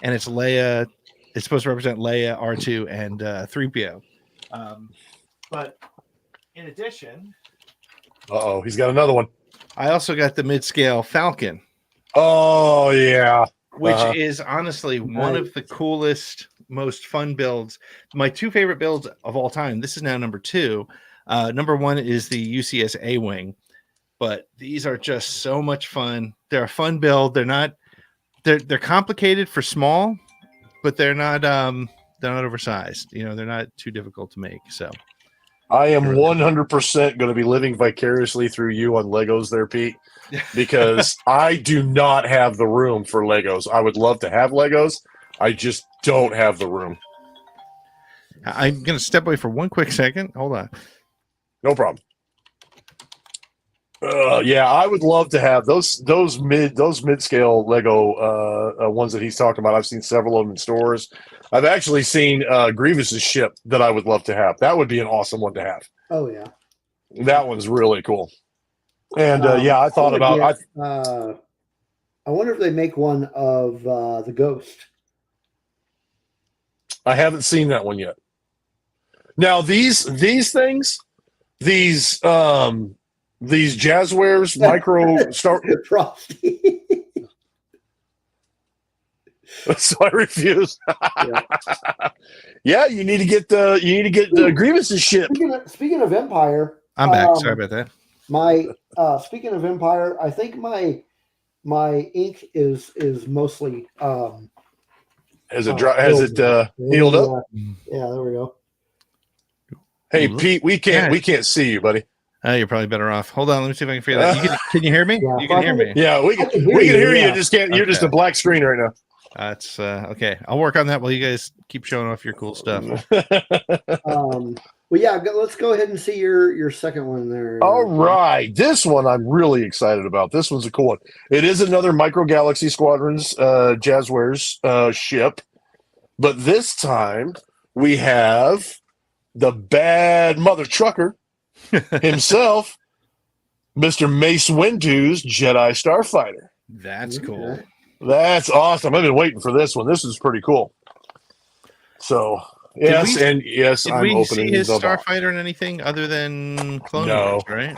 and it's Leia. It's supposed to represent Leia, R2, and 3PO. But in addition, he's got another one. I also got the mid-scale Falcon. Oh yeah, which is honestly one of the coolest, most fun builds. My two favorite builds of all time. This is now number 2. Number 1 is the UCS A-Wing. But these are just so much fun. They're a fun build. They're complicated for small, but they're not oversized. You know, they're not too difficult to make. So I am 100% going to be living vicariously through you on Legos there, Pete, because I do not have the room for Legos. I would love to have Legos. I just don't have the room. I'm going to step away for one quick second. Hold on. No problem. Yeah, I would love to have those mid-scale Lego ones that he's talking about. I've seen several of them in stores. I've actually seen Grievous's ship that I would love to have. That would be an awesome one to have. Oh yeah, that one's really cool. And I thought about. I wonder if they make one of the Ghost. I haven't seen that one yet. Now these things, these Jazzwares micro Star Frosty. So I refuse. Yeah, you need to get Grievous's ship. Speaking of Empire, I'm back. Sorry about that. My speaking of Empire, I think my ink is mostly has it healed up? Yeah, there we go. Hey Pete, we can't see you, buddy. You're probably better off. Hold on, let me see if I can figure that. Can you hear me? Yeah, you can hear me. Yeah, we can hear you. Just can't. You're just a black screen right now. That's okay. I'll work on that while you guys keep showing off your cool stuff. Well, yeah, let's go ahead and see your second one there. All right. This one I'm really excited about. This one's a cool one. It is another Micro Galaxy Squadrons Jazzwares ship. But this time we have the bad mother trucker himself, Mr. Mace Windu's Jedi Starfighter. That's cool. That's awesome. I've been waiting for this one. This is pretty cool. So, yes, I'm opening. Did we see his Starfighter in anything other than Clone Wars, right?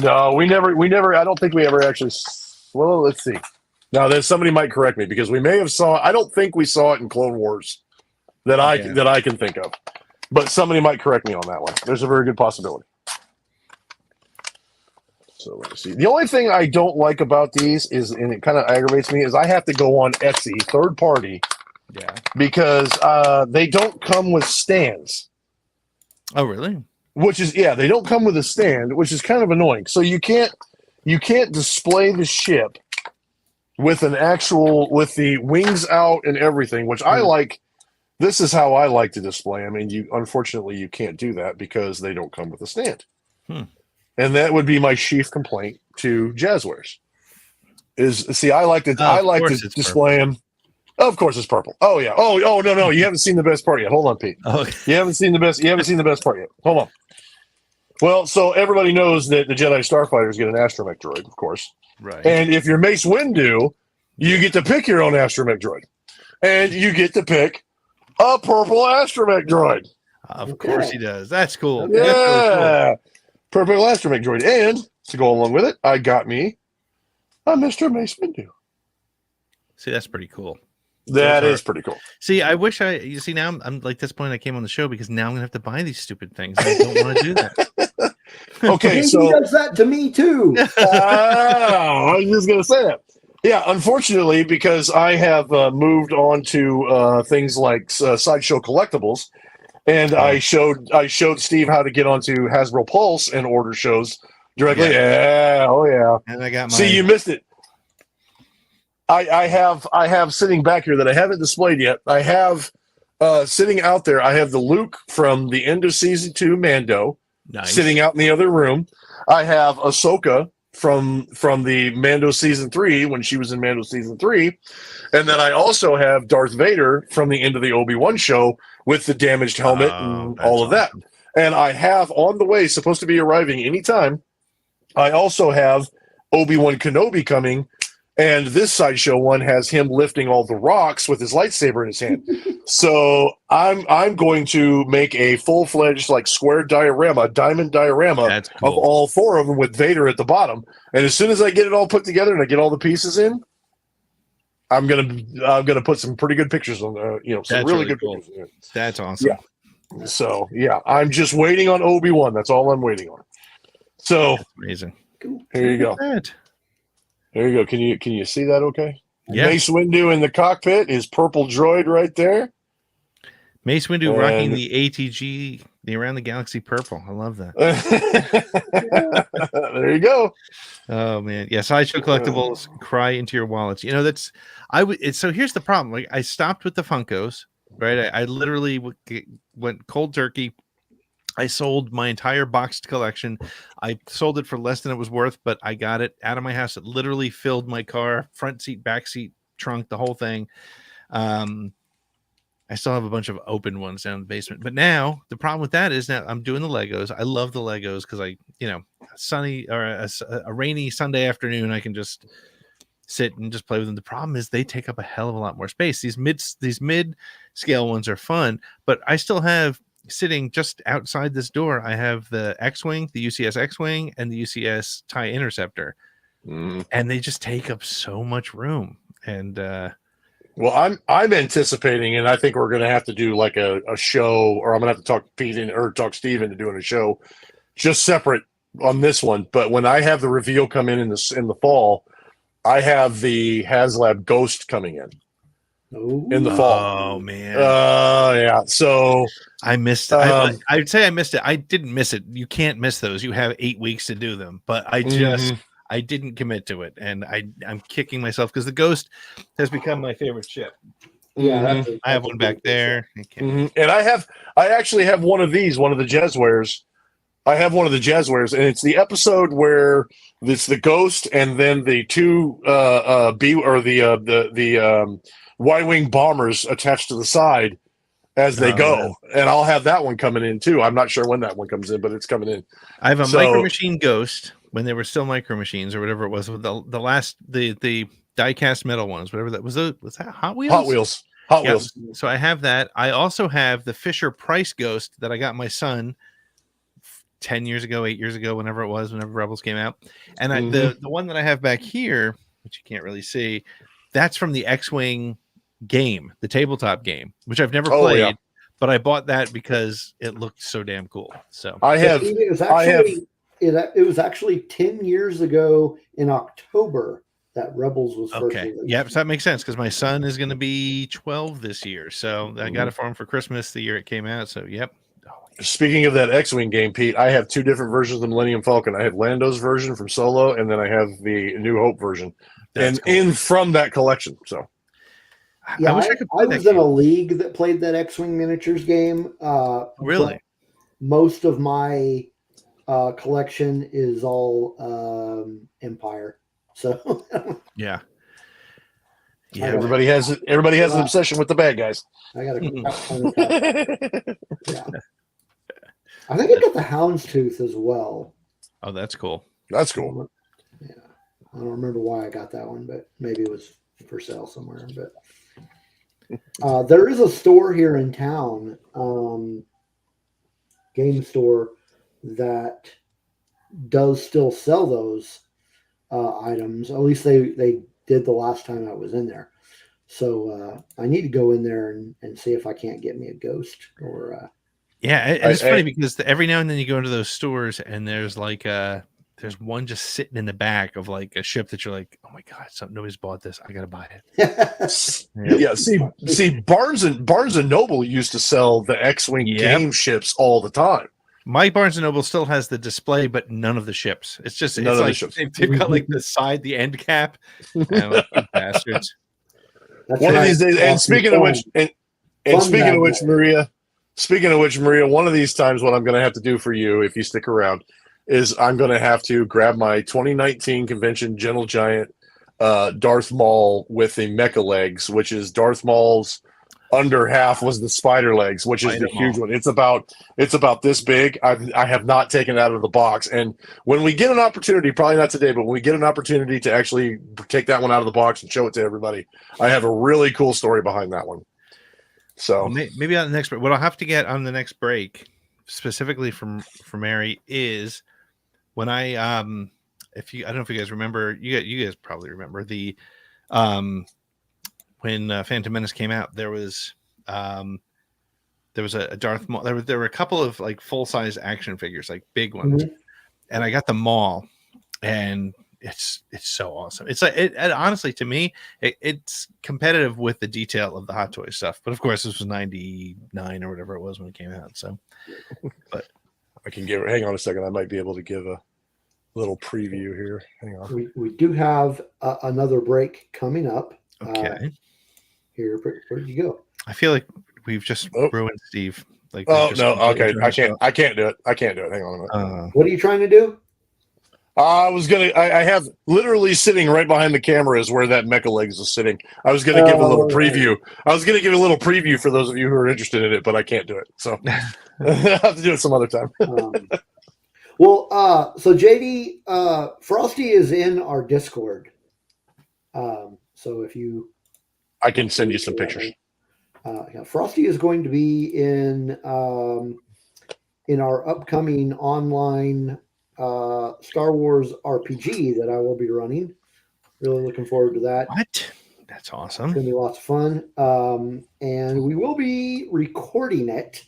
No, we never. I don't think we ever actually. Well, let's see. Now, then somebody might correct me because we may have saw. I don't think we saw it in Clone Wars that I can think of, but somebody might correct me on that one. There's a very good possibility. So let's see. The only thing I don't like about these is, and it kind of aggravates me, is I have to go on Etsy, third party, because they don't come with stands. Oh, really? They don't come with a stand, which is kind of annoying. So you can't display the ship with the wings out and everything, which I like. This is how I like to display. I mean, unfortunately you can't do that because they don't come with a stand. And that would be my chief complaint to Jazzwares. I like to display them. Of course, it's purple. Oh yeah. Oh no. You haven't seen the best part yet. Hold on, Pete. Okay. You haven't seen the best part yet. Hold on. Well, so everybody knows that the Jedi Starfighters get an astromech droid, of course. Right. And if you're Mace Windu, you get to pick your own astromech droid, and you get to pick a purple astromech droid. Of course he does. That's cool. Yeah. That's really cool. Purple astromech droid. And to go along with it, I got me a Mr. Mace Windu. See, that's pretty cool. That is pretty cool. See, I wish you see now I'm like this point I came on the show because now I'm gonna have to buy these stupid things. I don't want to do that. Okay, he so does that to me too. I was just gonna say that. Yeah, unfortunately, because I have moved on to things like Sideshow Collectibles, and I showed Steve how to get onto Hasbro Pulse and order shows directly. Yeah, oh yeah. And I got my. See, you missed it. I have sitting back here that I haven't displayed yet. I have sitting out there. I have the Luke from the end of season 2 Mando sitting out in the other room. I have Ahsoka from the Mando season 3 when she was in Mando season 3, and then I also have Darth Vader from the end of the Obi-Wan show with the damaged helmet and all of that. And I have on the way, supposed to be arriving anytime. I also have Obi-Wan Kenobi coming. And this sideshow one has him lifting all the rocks with his lightsaber in his hand. So I'm going to make a full-fledged square diamond diorama of all 4 of them with Vader at the bottom. And as soon as I get it all put together and I get all the pieces in, I'm gonna put some pretty good pictures on some really good pictures. That's awesome. Yeah. So yeah, I'm just waiting on Obi-Wan. That's all I'm waiting on. So that's amazing. Here you go. There you go. Can you see that okay? Yeah. Mace Windu in the cockpit is purple droid right there. Mace Windu rocking the ATG, the Around the Galaxy purple. I love that. There you go. Oh man. Yeah, Sideshow Collectibles, cry into your wallets. So here's the problem. Like I stopped with the Funkos, right? I literally went cold turkey. I sold my entire boxed collection. I sold it for less than it was worth, but I got it out of my house. It literally filled my car, front seat, back seat, trunk, the whole thing. I still have a bunch of open ones down in the basement. But now the problem with that is now I'm doing the Legos. I love the Legos because a rainy Sunday afternoon, I can just sit and just play with them. The problem is they take up a hell of a lot more space. These mid scale ones are fun, but I still have sitting just outside this door, I have the X-Wing, the UCS X-Wing, and the UCS TIE Interceptor. And they just take up so much room. And well, I'm anticipating, and I think we're going to have to do like a show, or I'm going to have to talk Pete or talk Steve into doing a show just separate on this one. But when I have the reveal come in the fall, I have the HasLab Ghost coming in. In the fall. Oh man. Yeah. So I missed it. I'd say I missed it. I didn't miss it. You can't miss those. You have 8 weeks to do them. But I I didn't commit to it, and I'm kicking myself because the Ghost has become my favorite ship. Yeah, I have one back there. And I actually have one of these, one of the Jazzwares. I have one of the Jazzwares, and it's the episode where it's the Ghost and then the two Y-wing bombers attached to the side as they go. Yeah. And I'll have that one coming in too. I'm not sure when that one comes in, but it's coming in. I have a Micro Machine Ghost when they were still Micro Machines or whatever it was. The last the die-cast metal ones, whatever that was. Was that Hot Wheels? Hot Wheels. So I have that. I also have the Fisher Price Ghost that I got my son 10 years ago, 8 years ago, whenever Rebels came out. And the one that I have back here, which you can't really see, that's from the X-Wing game, the tabletop game, which I've never played, but I bought that because it looked so damn cool. So it was actually 10 years ago in October that Rebels was first released. Yep, so that makes sense because my son is going to be 12 this year. So I got it for him for Christmas the year it came out. So, yep. Speaking of that X-Wing game, Pete, I have two different versions of the Millennium Falcon. I have Lando's version from Solo, and then I have the New Hope version. That's cool. From that collection. So, yeah, I was in a league that played that X-Wing miniatures game. Really? Most of my collection is all Empire. So yeah. Everybody has an obsession with the bad guys. I got a yeah. I think I got the Houndstooth as well. Oh, that's cool. That's cool. Yeah, I don't remember why I got that one, but maybe it was for sale somewhere. But there is a store here in town, game store, that does still sell those items. At least they did the last time I was in there. So I need to go in there and see if I can't get me a Ghost or. It's funny because every now and then you go into those stores and there's like there's one just sitting in the back of like a ship that you're like, oh my god, nobody's bought this. I gotta buy it. Yeah. See, Barnes and Noble used to sell the X-Wing game ships all the time. My Barnes and Noble still has the display, but none of the ships. It's just they've got like the end cap. Like, bastards. One of these days. And speaking of which, Maria, one of these times, what I'm going to have to do for you, if you stick around, is I'm going to have to grab my 2019 convention Gentle Giant Darth Maul with the mecha legs, which is Darth Maul's under half was the spider legs, which is the huge one. It's about this big. I have not taken it out of the box, and when we get an opportunity, probably not today, but when we get an opportunity to actually take that one out of the box and show it to everybody, I have a really cool story behind that one. So maybe on the next break, what I'll have to get on the next break, specifically for Mary, is when I I don't know if you guys remember, you guys probably remember the when Phantom Menace came out, there was a Darth Maul. There were a couple of like full size action figures, like big ones, and I got the Maul, and it's so awesome. It's like it honestly, to me, it's competitive with the detail of the Hot Toys stuff. But of course, this was 99 or whatever it was when it came out. So, but I can hang on a second. I might be able to give a little preview here. Hang on. We do have another break coming up. Okay. Here, where did you go? I feel like we've just ruined Steve. Like, okay. I can't do it. Hang on a minute. What are you trying to do? I have literally sitting right behind the camera is where that mecha legs is sitting. I was going to give a little preview. I was going to give a little preview for those of you who are interested in it, but I can't do it. So I'll have to do it some other time. So JD, Frosty is in our Discord. So if you, I can send you some pictures. Frosty is going to be in our upcoming online Star Wars RPG that I will be running. Really looking forward to that. What? That's awesome. It's going to be lots of fun. And we will be recording it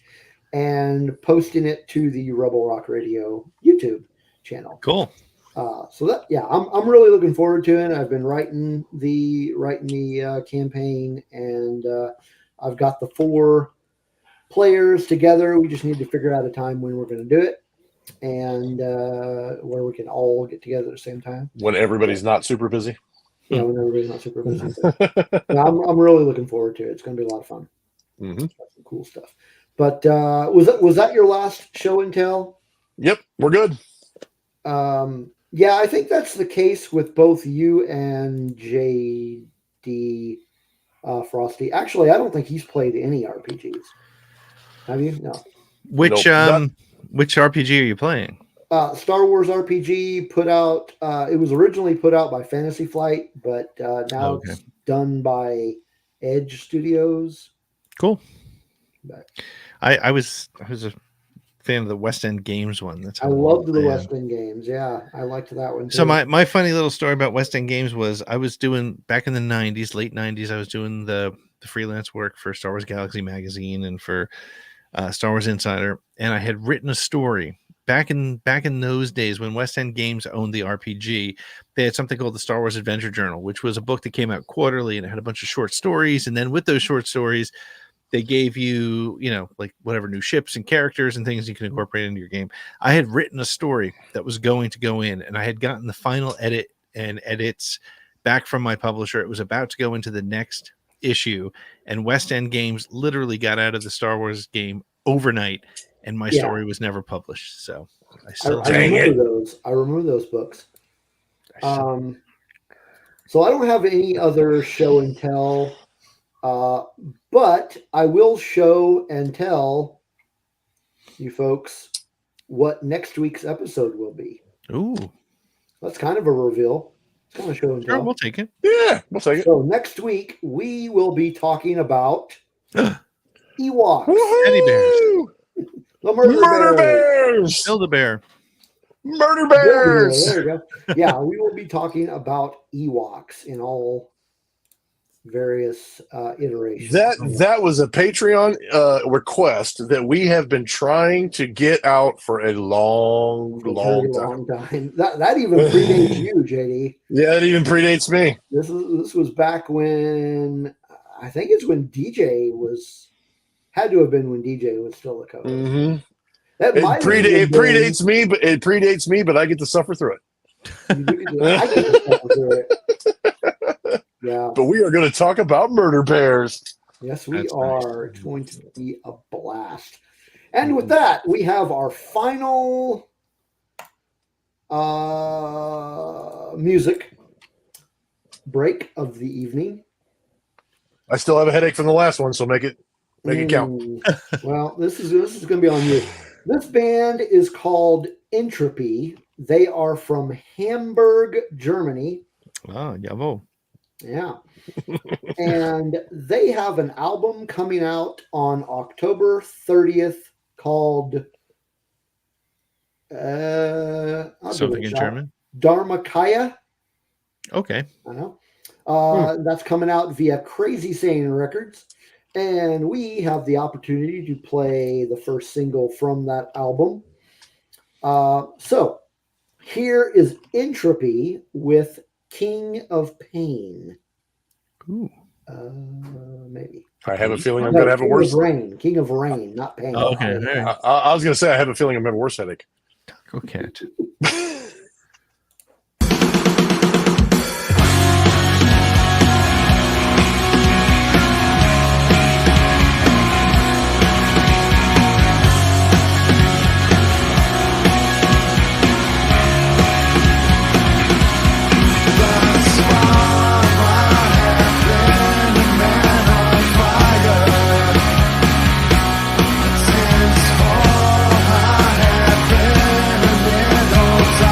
and posting it to the Rebel Rock Radio YouTube channel. Cool. I'm really looking forward to it. I've been writing the campaign, and I've got the 4 players together. We just need to figure out a time when we're going to do it. and where we can all get together at the same time. When everybody's not super busy. Yeah, when everybody's not super busy. Yeah, I'm really looking forward to it. It's going to be a lot of fun. Mm-hmm. Some cool stuff. But was that your last show and tell? Yep, we're good. Yeah, I think that's the case with both you and JD Frosty. Actually, I don't think he's played any RPGs. Have you? No. Which RPG are you playing? Star Wars RPG put out. It was originally put out by Fantasy Flight, but now it's done by Edge Studios. Cool. But I was a fan of the West End Games one. That's I loved the West End Games. Yeah, I liked that one too. So my funny little story about West End Games was I was doing back in the 90s, late 90s, I was doing the freelance work for Star Wars Galaxy magazine and for Star Wars Insider, and I had written a story back in those days when West End Games owned the RPG. They had something called the Star Wars Adventure Journal, which was a book that came out quarterly, and it had a bunch of short stories. And then with those short stories, they gave you, like whatever new ships and characters and things you can incorporate into your game. I had written a story that was going to go in, and I had gotten the final edit and edits back from my publisher. It was about to go into the next issue, and West End Games literally got out of the Star Wars game overnight, and my story was never published. So I remember those. I remember those books. So I don't have any other show and tell. But I will show and tell you folks what next week's episode will be. Ooh. That's kind of a reveal. It's kind of show and tell. Sure, we'll take it. Yeah, we'll take it. So next week, we will be talking about Ewoks. Teddy bears. The murder bears. Build-A-Bear. Murder bears. There you go. Yeah, we will be talking about Ewoks in all various iterations. That was a Patreon request that we have been trying to get out for a long time. That even predates you, JD. Yeah, it even predates me. This was back when I think it's when DJ had to have been when DJ was still a coach. Mm-hmm. It predates me, but I get to suffer through it. I get to suffer through it. Yeah. But we are going to talk about murder bears. Yes, we are. Nice. It's going to be a blast. And with that, we have our final music break of the evening. I still have a headache from the last one, so make it count. Well, this is going to be on you. This band is called Entropy. They are from Hamburg, Germany. Oh, jawohl. Yeah. And they have an album coming out on October 30th called something in German? Dharmakaya. Okay. I know. That's coming out via Crazy Sane Records. And we have the opportunity to play the first single from that album. So here is Entropy with King of Pain. Ooh. Maybe. I have a feeling I'm going to have a worse. King of Rain, not Pain. Oh, okay. I was going to say I have a feeling I'm going to have a worse headache. Taco Cat. Since all I have been a little time.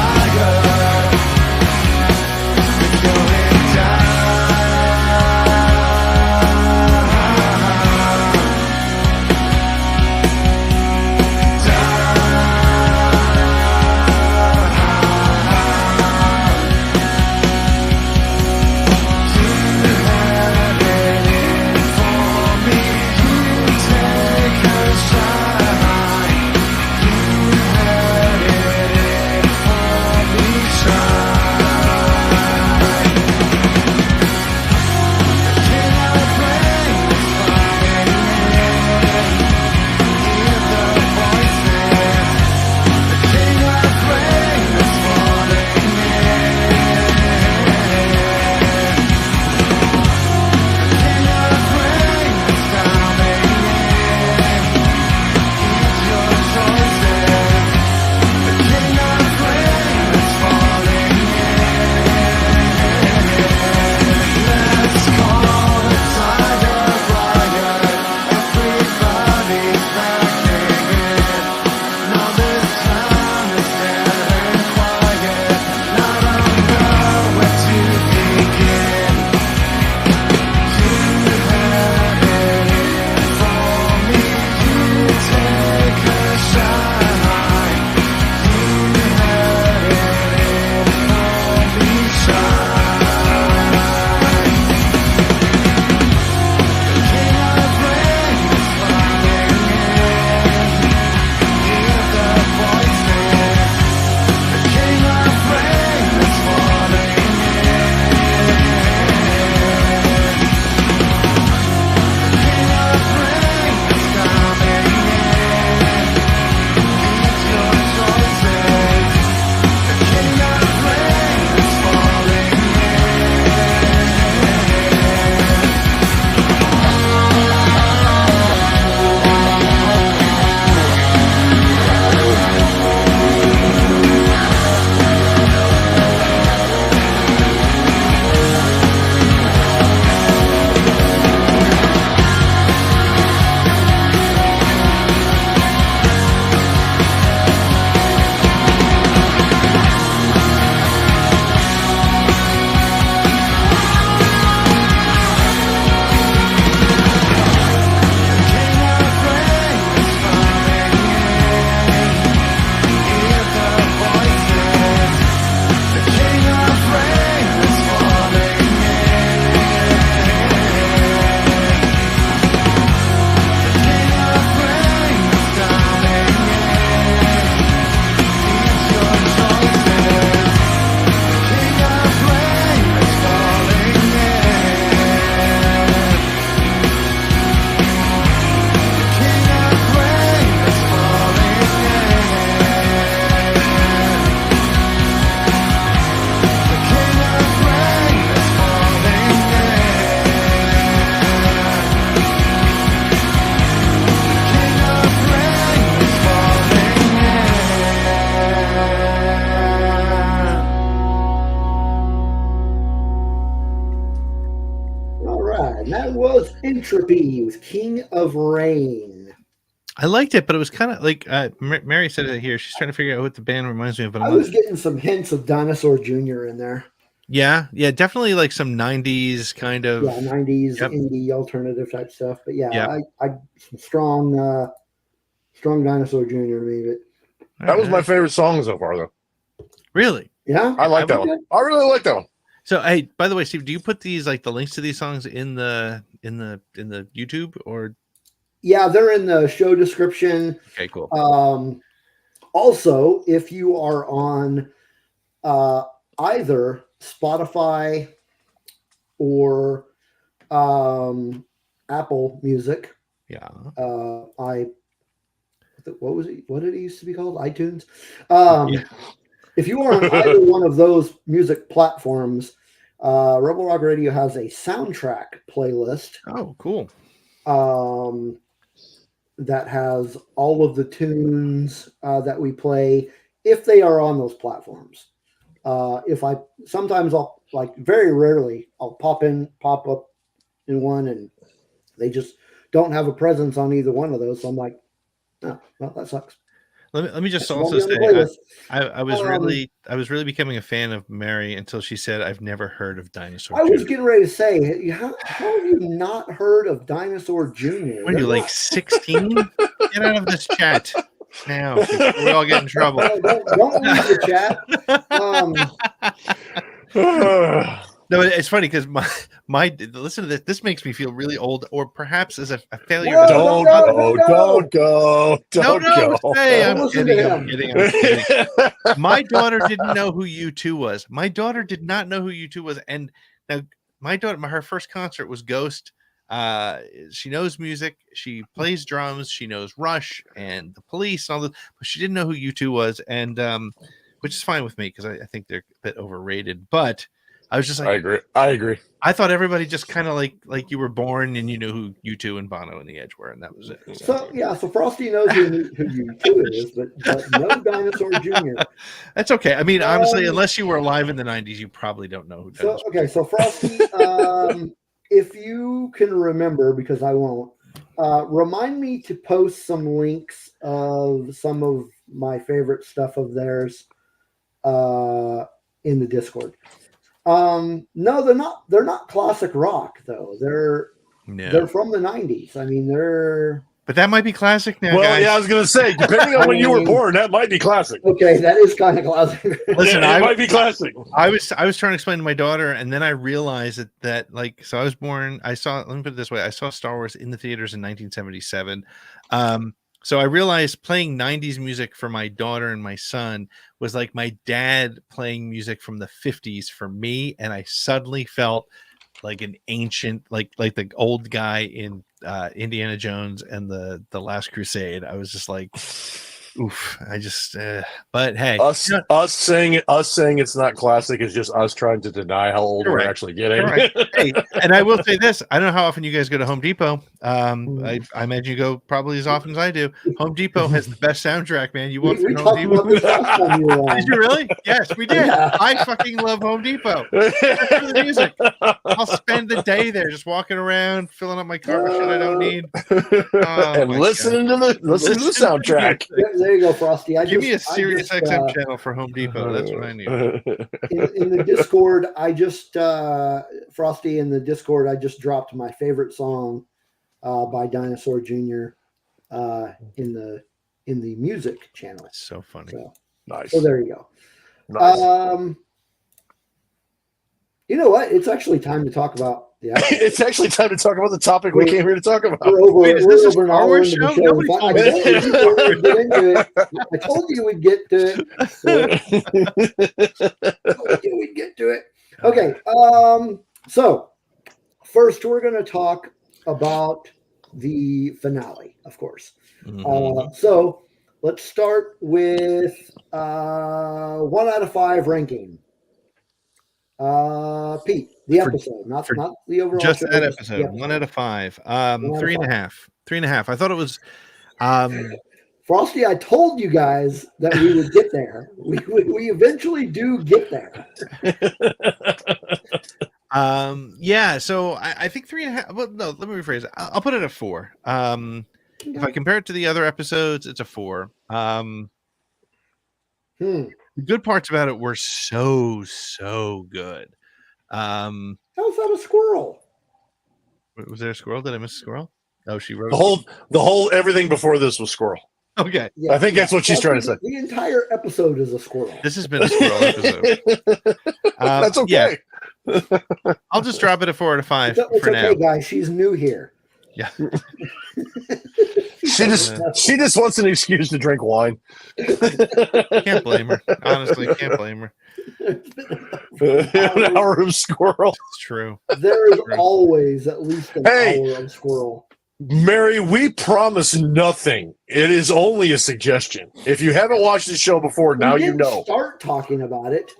Entropy with King of Rain. I liked it, but it was kind of like Mary said it here. She's trying to figure out what the band reminds me of. But I was getting some hints of Dinosaur Jr. in there. Yeah, definitely like some 90s kind of 90s indie alternative type stuff. But I some strong Dinosaur Jr. Maybe. That was my favorite song so far, though. Really? Yeah, I like that one. I really like that one. So, hey, by the way, Steve, do you put these like the links to these songs in the YouTube or? Yeah, they're in the show description. Okay, cool. Also, if you are on either Spotify or Apple Music, what was it? What did it used to be called? iTunes. If you are on either one of those music platforms, Rebel Rock Radio has a soundtrack playlist. Oh, cool. That has all of the tunes that we play if they are on those platforms. Sometimes I'll very rarely I'll pop up in one and they just don't have a presence on either one of those. So I'm like, oh, well, that sucks. Let me just also say I was really becoming a fan of Mary until she said I've never heard of Dinosaur Jr. I was getting ready to say, how have you not heard of Dinosaur Jr.? What are you, like 16? Get out of this chat now. We all get in trouble. Don't leave the chat. No, it's funny because my listen to this. This makes me feel really old, or perhaps as a failure. Don't go. Hey, I'm kidding. My daughter didn't know who U2 was. My daughter did not know who U2 was, and now my daughter, her first concert was Ghost. She knows music. She plays drums. She knows Rush and the Police and all this, but she didn't know who U2 was, and which is fine with me because I think they're a bit overrated, but. I was just like, I agree. I thought everybody just kind of like you were born and you knew who U2 and Bono and the Edge were, and that was it. So Frosty knows who U2 is, but no Dinosaur Jr. That's okay. I mean, honestly, unless you were alive in the 90s, you probably don't know who. So Frosty, if you can remember, because I won't, remind me to post some links of some of my favorite stuff of theirs in the Discord. No, they're not classic rock though. They're from the 90s. I mean, but that might be classic now. Well, guys. yeah, I was gonna say, depending on when you were born, that might be classic. Okay, that is kind of classic. Listen, it might be classic. I was trying to explain to my daughter, and then I realized that so I was born. Let me put it this way: I saw Star Wars in the theaters in 1977. So I realized playing 90s music for my daughter and my son was like my dad playing music from the 50s for me. And I suddenly felt like an ancient, like the old guy in Indiana Jones and the Last Crusade. I was just like, oof. I just, but hey, us saying it's not classic is just us trying to deny how old we're actually getting. Hey, and I will say this: I don't know how often you guys go to Home Depot. I imagine you go probably as often as I do. Home Depot has the best soundtrack, man. You want from Home Depot? Did you really? Yes, we did. Yeah. I fucking love Home Depot. For the music. I'll spend the day there just walking around, filling up my car with shit I don't need, and listening to the soundtrack. There you go, Frosty. Give me a Sirius XM channel for Home Depot. That's what I need. In the Discord, Frosty, in the Discord, I just dropped my favorite song by Dinosaur Jr. In the music channel. That's so funny. Nice. So there you go. Nice. You know what? It's actually time to talk about it's actually time to talk about the topic we came here to talk about. We're over an hour into the show. I told you we'd get to it. Okay. So first we're going to talk about the finale, of course. Mm-hmm. So let's start with 1 out of 5 ranking. Pete, the episode, not the overall. Just show, that episode. 1 out of 5. 3.5. 3.5. I thought it was. Frosty, I told you guys that we would get there. We eventually do get there. Yeah. So I think 3.5. Well, no, let me rephrase it. I'll put it at 4. If I compare it to the other episodes, it's a 4. The good parts about it were so good. How's that a squirrel? Was there a squirrel? Did I miss a squirrel? Oh, she wrote the whole everything before this was squirrel. Okay. Yeah, I think that's what she's trying to say. The entire episode is a squirrel. This has been a squirrel episode. That's okay. Yeah. I'll just drop it at 4 out of 5 It's for okay, now. guys. She's new here. Yeah. She just wants an excuse to drink wine. Can't blame her. Honestly, can't blame her. An hour of squirrel. It's true. There is always at least an hour of squirrel. Mary, we promise nothing. It is only a suggestion. If you haven't watched the show before, now you know. Start talking about it.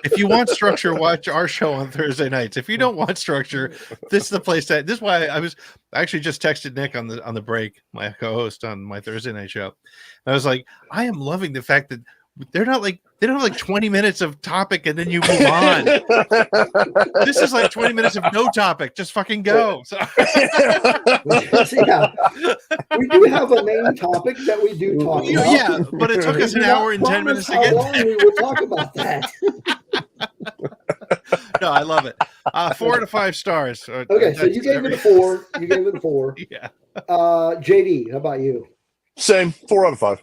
If you want structure, watch our show on Thursday nights. If you don't want structure, this is the place that. This is why I actually just texted Nick on the break, my co-host on my Thursday night show. And I was like, I am loving the fact that they don't have like 20 minutes of topic and then you move on. This is like 20 minutes of no topic. Just fucking go. So. Yeah. We do have a main topic that we do talk about. Yeah, but it took us an hour and 10 minutes to get there. We will talk about that. No, I love it. 4 to 5 stars. Okay, so you gave it a 4. You gave it a 4. Yeah. JD, how about you? Same, 4 out of 5.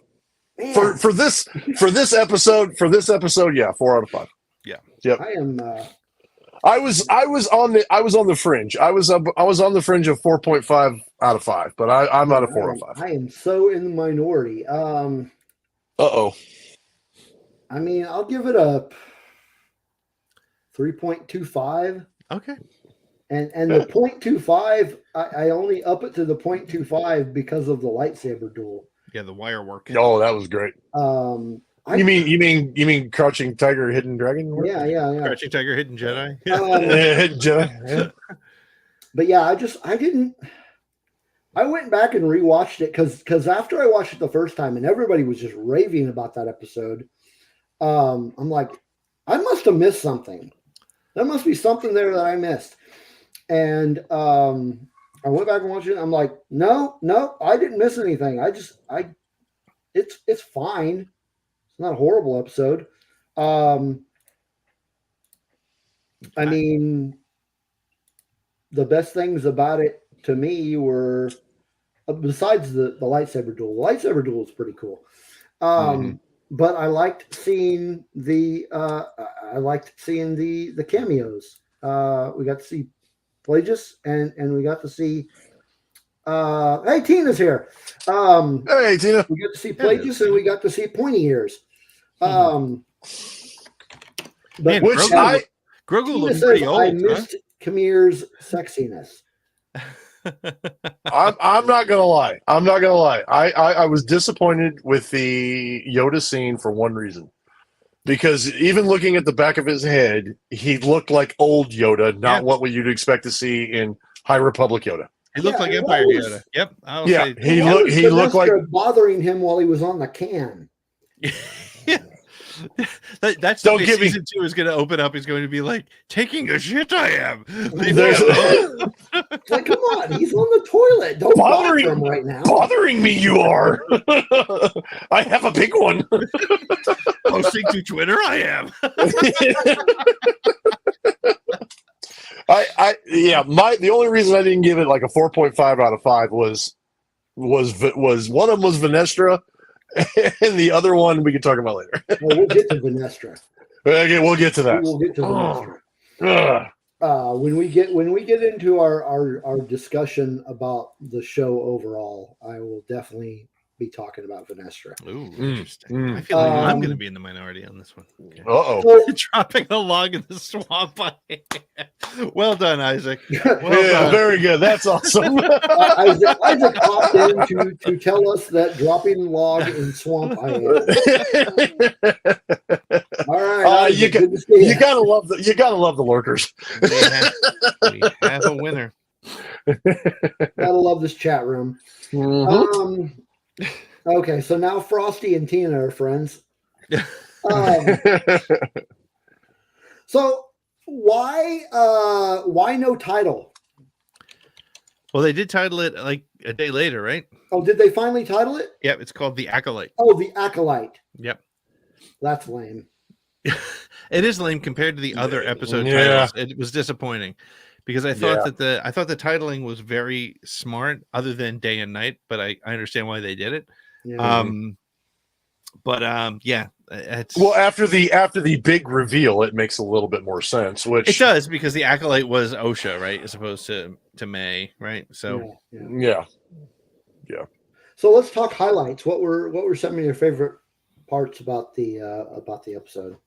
Man. For this episode, yeah, 4 out of 5. Yeah. Yep. I am. I was on the fringe. I was on the fringe of 4.5 out of 5, but I'm not a 4 out of 5. I am so in the minority. Uh-oh. I mean, I'll give it a 3.25. Okay. And the 0.25, I only up it to the 0.25 because of the lightsaber duel. Yeah, the wire work. Oh, that was great. You mean Crouching Tiger, Hidden Dragon? Yeah. Crouching Tiger, Hidden Jedi. Hidden Jedi. Yeah. But yeah, I went back and rewatched it because after I watched it the first time and everybody was just raving about that episode, I'm like, I must have missed something. There must be something there that I missed. And I went back and watched it. I'm like, no, I didn't miss anything. It's fine. It's not a horrible episode. I mean, the best things about it to me were, besides the lightsaber duel. The lightsaber duel is pretty cool. But I liked seeing the cameos. We got to see Plagueis and we got to see hey, Tina's here. Hey, Tina. We got to see Plagueis and we got to see Pointy Ears. Man, which Grogu Tina looks pretty says, old. I missed Khmer's sexiness. I'm not gonna lie. I was disappointed with the Yoda scene for one reason. Because even looking at the back of his head, he looked like old Yoda, not what you'd expect to see in High Republic Yoda. He looked like Empire Yoda. Yep. He looked like bothering him while he was on the can. That's the way season 2 is going to open up. He's going to be like, taking a shit. I am. Like, come on, he's on the toilet. Don't bother him right now. Bothering me, you are. I have a big one. Posting to Twitter, I am. The only reason I didn't give it like a 4.5 out of 5 was one of them was Venestra, and the other one we can talk about later. Well, we'll get to Venestra. Okay, we'll get to that. We'll get to Venestra. When we get into our discussion about the show overall, I will definitely be talking about Venestra. Ooh, interesting. I feel like I'm going to be in the minority on this one. Okay. Uh-oh. Dropping a log in the swamp. Well done, Isaac. Well done. Very good. That's awesome. Isaac popped in to tell us that dropping log in swamp I am. All right. You gotta love the lurkers. We have a winner. Gotta love this chat room. Mm-hmm. Okay, so now Frosty and Tina are friends. So Why no title? Well, they did title it like a day later, right? Oh, did they finally title it? Yep, it's called The Acolyte. Oh, The Acolyte. Yep. That's lame. It is lame compared to the other episode Yeah. titles. It was disappointing because I thought that the titling was very smart, other than day and night. But I understand why they did it. Yeah. It's Well, after the big reveal, it makes a little bit more sense. Which it does, because the Acolyte was Osha, right, as opposed to May, right? So yeah. So let's talk highlights. What were some of your favorite parts about the episode?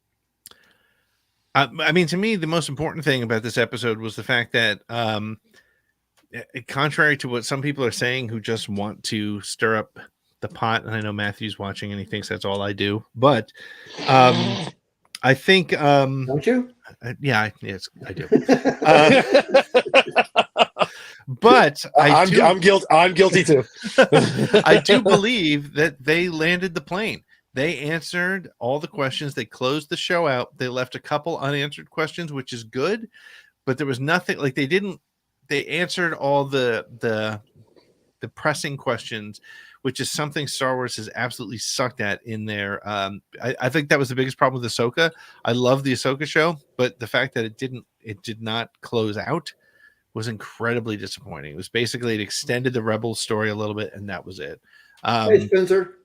I mean, to me, the most important thing about this episode was the fact that, contrary to what some people are saying, who just want to stir up the pot, and I know Matthew's watching and he thinks that's all I do, but I think, Don't you? Yes, I do. But I'm guilty too. I do believe that they landed the plane. They answered all the questions. They closed the show out. They left a couple unanswered questions, which is good, but there was nothing like they answered all the pressing questions, which is something Star Wars has absolutely sucked at in their I think that was the biggest problem with Ahsoka. I love the Ahsoka show, but the fact that it did not close out was incredibly disappointing. It was basically, it extended the Rebels story a little bit, and that was it. Hey, Spencer.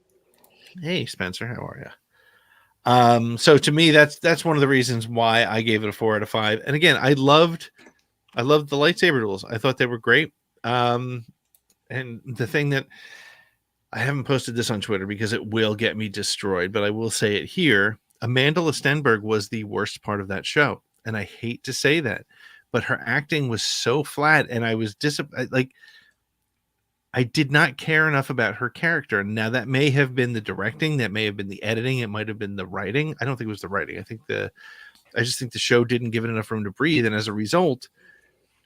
Hey, Spencer, how are you? So to me, that's one of the reasons why I gave it a 4 out of 5. And again, I loved the lightsaber duels. I thought they were great. And the thing that I haven't posted this on Twitter because it will get me destroyed, but I will say it here. Amanda Stenberg was the worst part of that show, and I hate to say that, but her acting was so flat, and I was disappointed. I did not care enough about her character. Now, that may have been the directing, that may have been the editing, it might have been the writing. I don't think it was the writing. I just think the show didn't give it enough room to breathe, and as a result,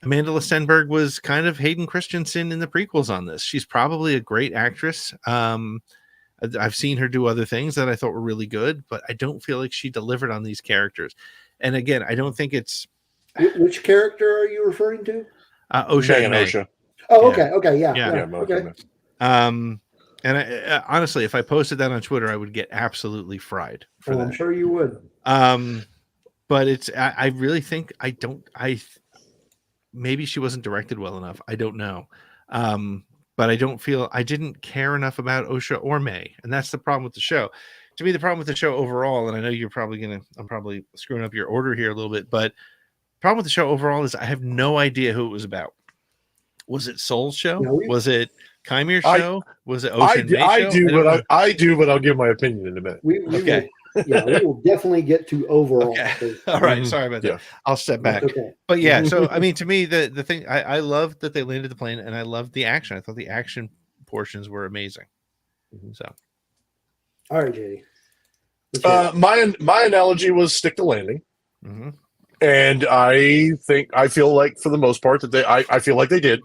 Amanda Stenberg was kind of Hayden Christensen in the prequels on this. She's probably a great actress. I've seen her do other things that I thought were really good, but I don't feel like she delivered on these characters. And again, I don't think it's... Which character are you referring to? Osha and May. Osha. Oh, okay, yeah. Okay. And I, honestly, if I posted that on Twitter, I would get absolutely fried for that. I'm sure you would. But I really think maybe she wasn't directed well enough. I don't know. But I didn't care enough about Osha or May. And that's the problem with the show. To me, the problem with the show overall, and I know I'm probably screwing up your order here a little bit, but problem with the show overall is I have no idea who it was about. Was it Soul's show? No, was it Kymir's show? Was it Ocean May show? I do, but I'll give my opinion in a minute. We will definitely get to overall. Okay. All right. Sorry about that. Yeah. I'll step back. Okay. But yeah, so I mean, to me, the thing I loved that they landed the plane, and I loved the action. I thought the action portions were amazing. So, all right, JD. My analogy was stick to landing. Mm-hmm. And I feel like for the most part that I feel like they did.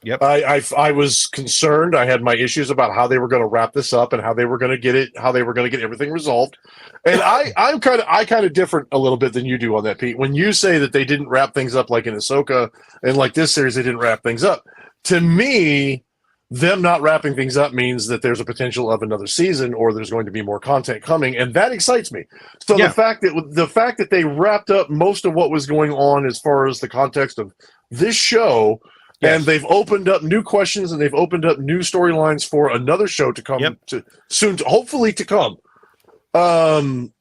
Yep. I was concerned. I had my issues about how they were going to wrap this up and how they were going to get everything resolved. And I'm kind of different a little bit than you do on that, Pete. When you say that they didn't wrap things up like in Ahsoka and like this series, they didn't wrap things up. To me, them not wrapping things up means that there's a potential of another season, or there's going to be more content coming, and that excites me. So the fact that they wrapped up most of what was going on as far as the context of this show, and they've opened up new questions and they've opened up new storylines for another show to come hopefully to come. I'm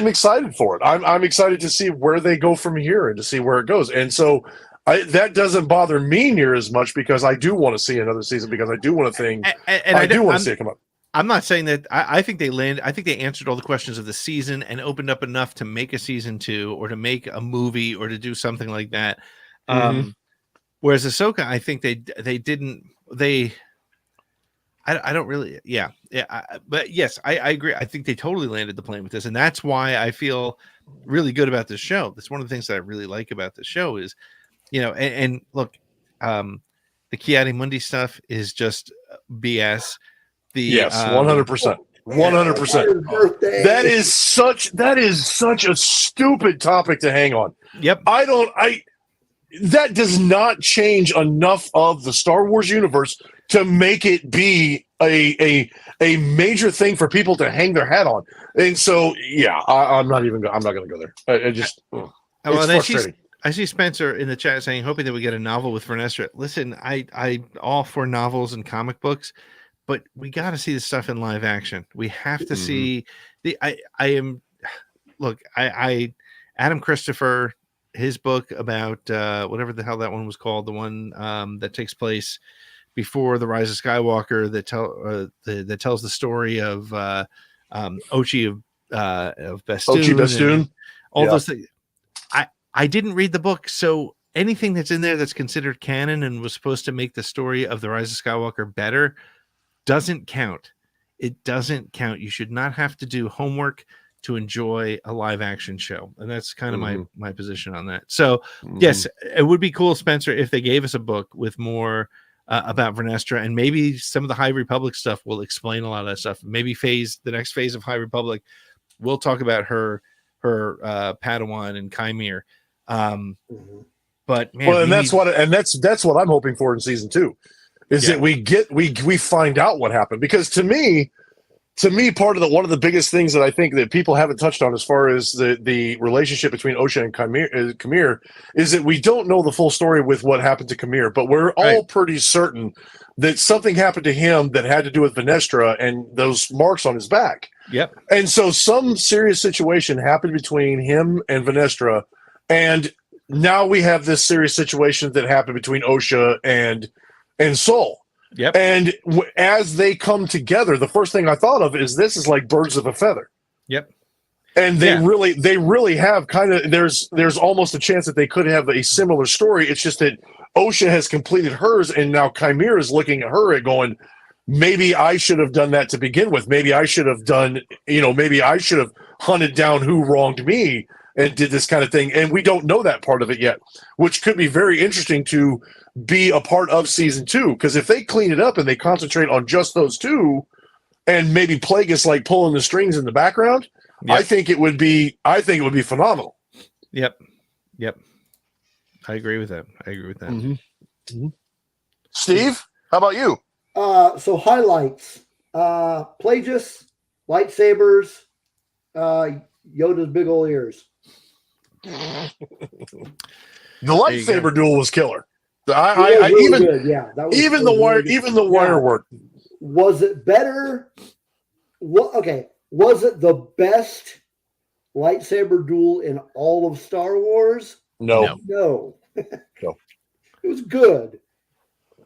excited for it. I'm excited to see where they go from here and to see where it goes. And so that doesn't bother me near as much, because I do want to see another season, because I do want to think, and I do want to see it come up. I'm not saying that I think they answered all the questions of the season and opened up enough to make a season 2 or to make a movie or to do something like that. Whereas Ahsoka, I think I don't really, but yes, I agree. I think they totally landed the plane with this, and that's why I feel really good about this show. That's one of the things that I really like about the show is, and look, the Kiadi Mundi stuff is just BS. 100%. 100%. That is such a stupid topic to hang on. Yep. That does not change enough of the Star Wars universe to make it be a major thing for people to hang their hat on. And so, yeah, I'm not going to go there. It's frustrating. I see Spencer in the chat saying, hoping that we get a novel with Vernestra. Listen, I all for novels and comic books, but we got to see the stuff in live action. We have to see Adam Christopher, his book about whatever the hell that one was called, the one that takes place before the Rise of Skywalker, that tells the story of Ochi of Bestoon. Ochi Bestoon. All those things. I didn't read the book, so anything that's in there that's considered canon and was supposed to make the story of the Rise of Skywalker better doesn't count. It doesn't count. You should not have to do homework to enjoy a live action show. And that's kind of my position on that. So yes, it would be cool, Spencer, if they gave us a book with more about Vernestra, and maybe some of the High Republic stuff will explain a lot of that stuff. Maybe the next phase of High Republic, we'll talk about her Padawan and Chimere. But man, that's what I'm hoping for in season 2 is that we find out what happened, because to me, one of the biggest things that I think that people haven't touched on as far as the relationship between Osha and Chimere is that we don't know the full story with what happened to Chimere, but we're all pretty certain that something happened to him that had to do with Vernestra and those marks on his back. Yep. And so some serious situation happened between him and Vernestra, and now we have this serious situation that happened between Osha and Sol. Yep. And as they come together, the first thing I thought of is this is like birds of a feather. Yep. And they really have kind of, there's almost a chance that they could have a similar story. It's just that Osha has completed hers, and now Chimere is looking at her and going, maybe I should have done that to begin with. Maybe I should have maybe I should have hunted down who wronged me and did this kind of thing. And we don't know that part of it yet, which could be very interesting to be a part of season 2. Because if they clean it up and they concentrate on just those two, and maybe Plagueis like pulling the strings in the background, I think it would be phenomenal. Yep. I agree with that. Steve, how about you? So highlights: Plagueis, lightsabers, Yoda's big ol' ears. The lightsaber duel was killer. Even the wire work. Was it better? Was it the best lightsaber duel in all of Star Wars? No. It was good.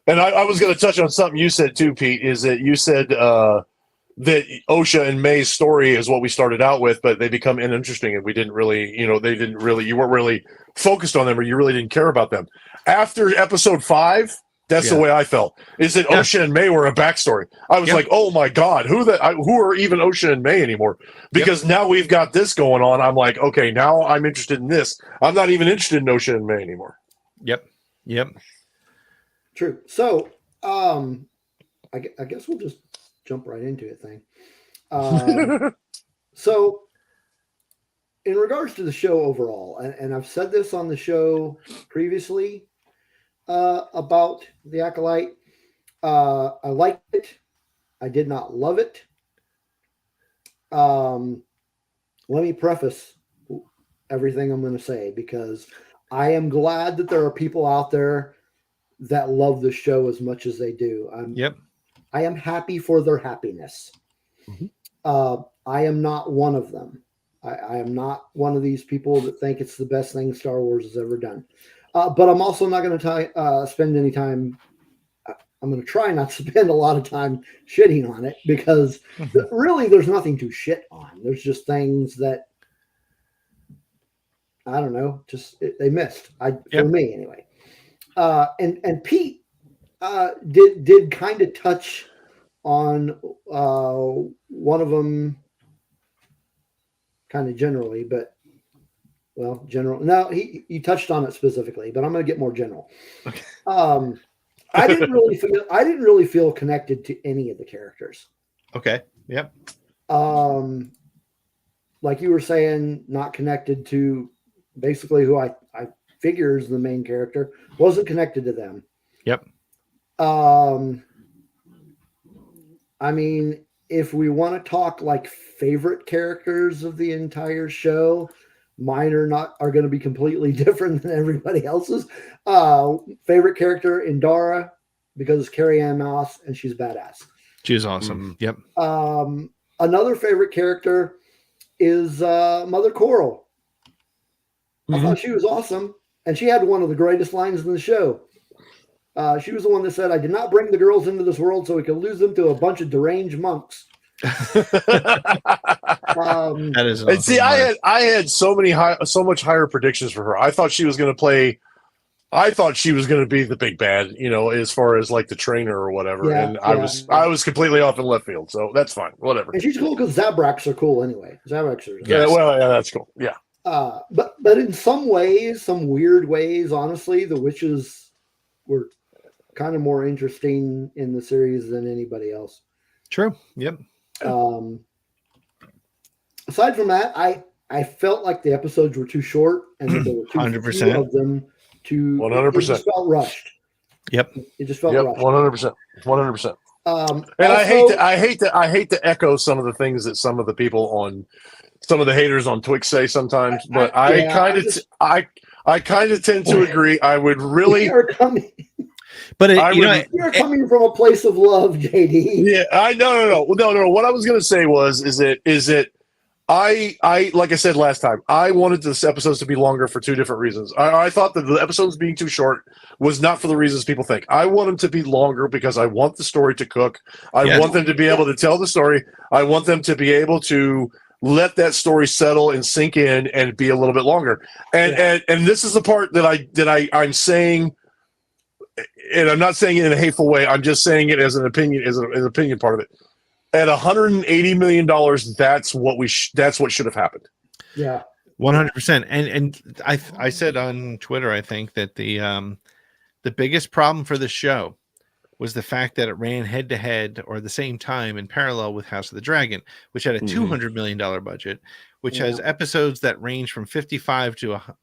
And I was going to touch on something you said too, Pete, is that you said that Osha and May's story is what we started out with, but they become uninteresting, and we didn't really, you weren't really focused on them, or you really didn't care about them. After episode 5, that's the way I felt, is that Osha and May were a backstory. I was like, oh my God, who are even Osha and May anymore? Because now we've got this going on. I'm like, okay, now I'm interested in this. I'm not even interested in Osha and May anymore. Yep. True. So, I guess we'll just jump right into it thing. So in regards to the show overall, and I've said this on the show previously about the Acolyte, I liked it. I did not love it. Let me preface everything I'm going to say, because I am glad that there are people out there that love the show as much as they do. I am happy for their happiness. I am not one of them. I am not one of these people that think it's the best thing Star Wars has ever done. But I'm also not going to spend any time. I'm going to try not to spend a lot of time shitting on it, because really there's nothing to shit on. There's just things that, I don't know, they missed. For me anyway. And Pete did kind of touch on one of them kind of generally, but general. No, he touched on it specifically, but I'm going to get more general. Okay. I didn't really feel connected to any of the characters. Okay. Yep. Like you were saying, not connected to basically who I figure is the main character, wasn't connected to them. Yep. I mean, if we want to talk like favorite characters of the entire show, mine are going to be completely different than everybody else's. Favorite character, Indara, because it's Carrie Ann Moss and she's badass. She was awesome. Yep. Another favorite character is Mother Coral. I thought she was awesome, and she had one of the greatest lines in the show. She was the one that said, "I did not bring the girls into this world so we could lose them to a bunch of deranged monks." That is awesome. And see, I had so much higher predictions for her. I thought she was going to be the big bad, as far as like the trainer or whatever. Yeah, and I was completely off in left field, so that's fine. Whatever. And she's cool because Zabraks are cool anyway. Zabraks are that's cool. Yeah. But in some ways, some weird ways, honestly, the witches were kind of more interesting in the series than anybody else. True. Yep. Aside from that, I felt like the episodes were too short and that there were too 100%. few of them. 100%. It just felt rushed. Yep. It just felt rushed. 100%. And also, I hate to echo some of the things that some of the haters on Twix say sometimes, but I kind of tend to agree. I would really. But you're coming from a place of love, JD. Yeah, no. What I was going to say is that I like I said last time, I wanted this episodes to be longer for two different reasons. I thought that the episodes being too short was not for the reasons people think. I want them to be longer because I want the story to cook. I want them to be able to tell the story. I want them to be able to let that story settle and sink in and be a little bit longer. And this is the part that I'm saying. And I'm not saying it in a hateful way. I'm just saying it as an opinion, as an opinion part of it. At $180 million, that's what should have happened. Yeah, 100%. And I said on Twitter, I think that the biggest problem for this show was the fact that it ran head to head or the same time in parallel with House of the Dragon, which had a $200 million budget, which has episodes that range from 55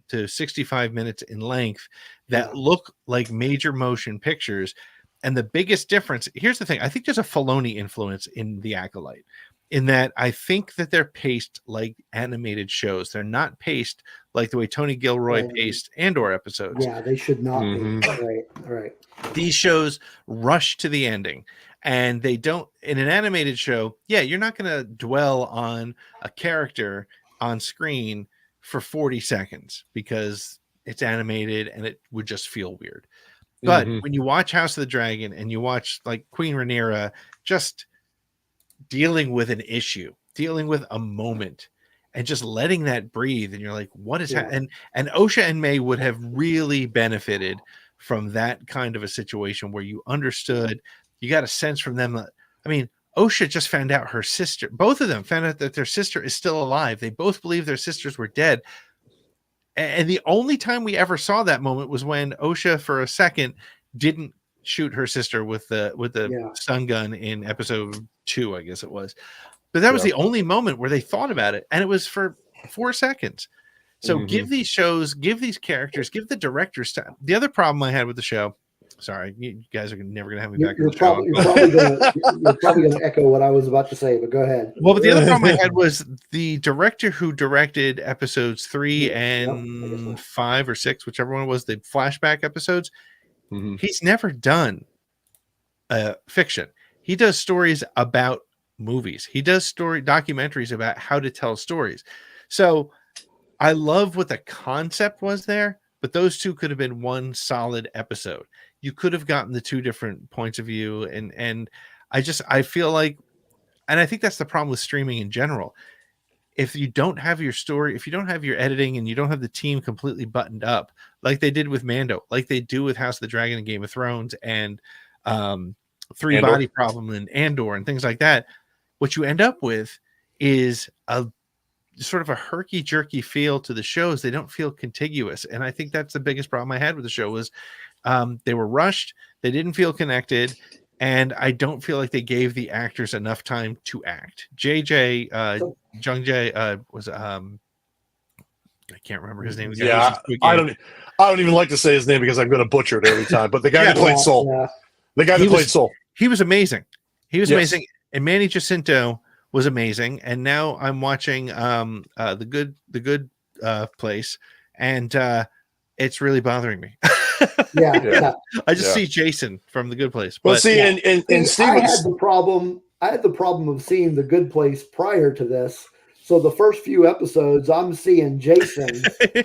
to 65 minutes in length that look like major motion pictures. And the biggest difference, here's the thing, I think there's a Filoni influence in The Acolyte, in that I think that they're paced like animated shows. They're not paced like the way Tony Gilroy paced Andor episodes. Yeah, they should not be. Right. These shows rush to the ending, and they don't. In an animated show, you're not going to dwell on a character on screen for 40 seconds because it's animated and it would just feel weird. But when you watch House of the Dragon and you watch like Queen Rhaenyra just dealing with an issue, dealing with a moment, and just letting that breathe, and you're like, what is happening? And Osha and May would have really benefited from that kind of a situation where you understood, you got a sense from them that, I mean, Osha just found out her sister, both of them found out that their sister is still alive. They both believe their sisters were dead. And the only time we ever saw that moment was when Osha, for a second, didn't shoot her sister with the stun gun in episode 2, I guess it was. But that was the only moment where they thought about it, and it was for 4 seconds. So give these shows, give these characters, give the directors time. The other problem I had with the show, sorry, you guys are never going to have me back. You're probably going to echo what I was about to say, but go ahead. Well, but the other problem I had was the director who directed episodes 3 and 5 or 6, whichever one it was, the flashback episodes. He's never done fiction. He does stories about movies. He does documentaries about how to tell stories. So I love what the concept was there, but those two could have been one solid episode. You could have gotten the two different points of view. And I feel like, and I think that's the problem with streaming in general. If you don't have your story, if you don't have your editing and you don't have the team completely buttoned up, like they did with Mando, like they do with House of the Dragon and Game of Thrones and Three Andor. Body Problem and Andor and things like that, what you end up with is a sort of a herky-jerky feel to the shows. They don't feel contiguous. And I think that's the biggest problem I had with the show was they were rushed. They didn't feel connected. and I don't feel like they gave the actors enough time to act. JJ Jung Jae was I can't remember his name. Yeah, I don't even like to say his name because I'm going to butcher it every time. But the guy that played Soul, the guy that played Soul, he was amazing. He was amazing, and Manny Jacinto was amazing. And now I'm watching the Good Place, and it's really bothering me. I just see Jason from The Good Place. But see, and Steve, I had the problem of seeing The Good Place prior to this. So the first few episodes, I'm seeing Jason.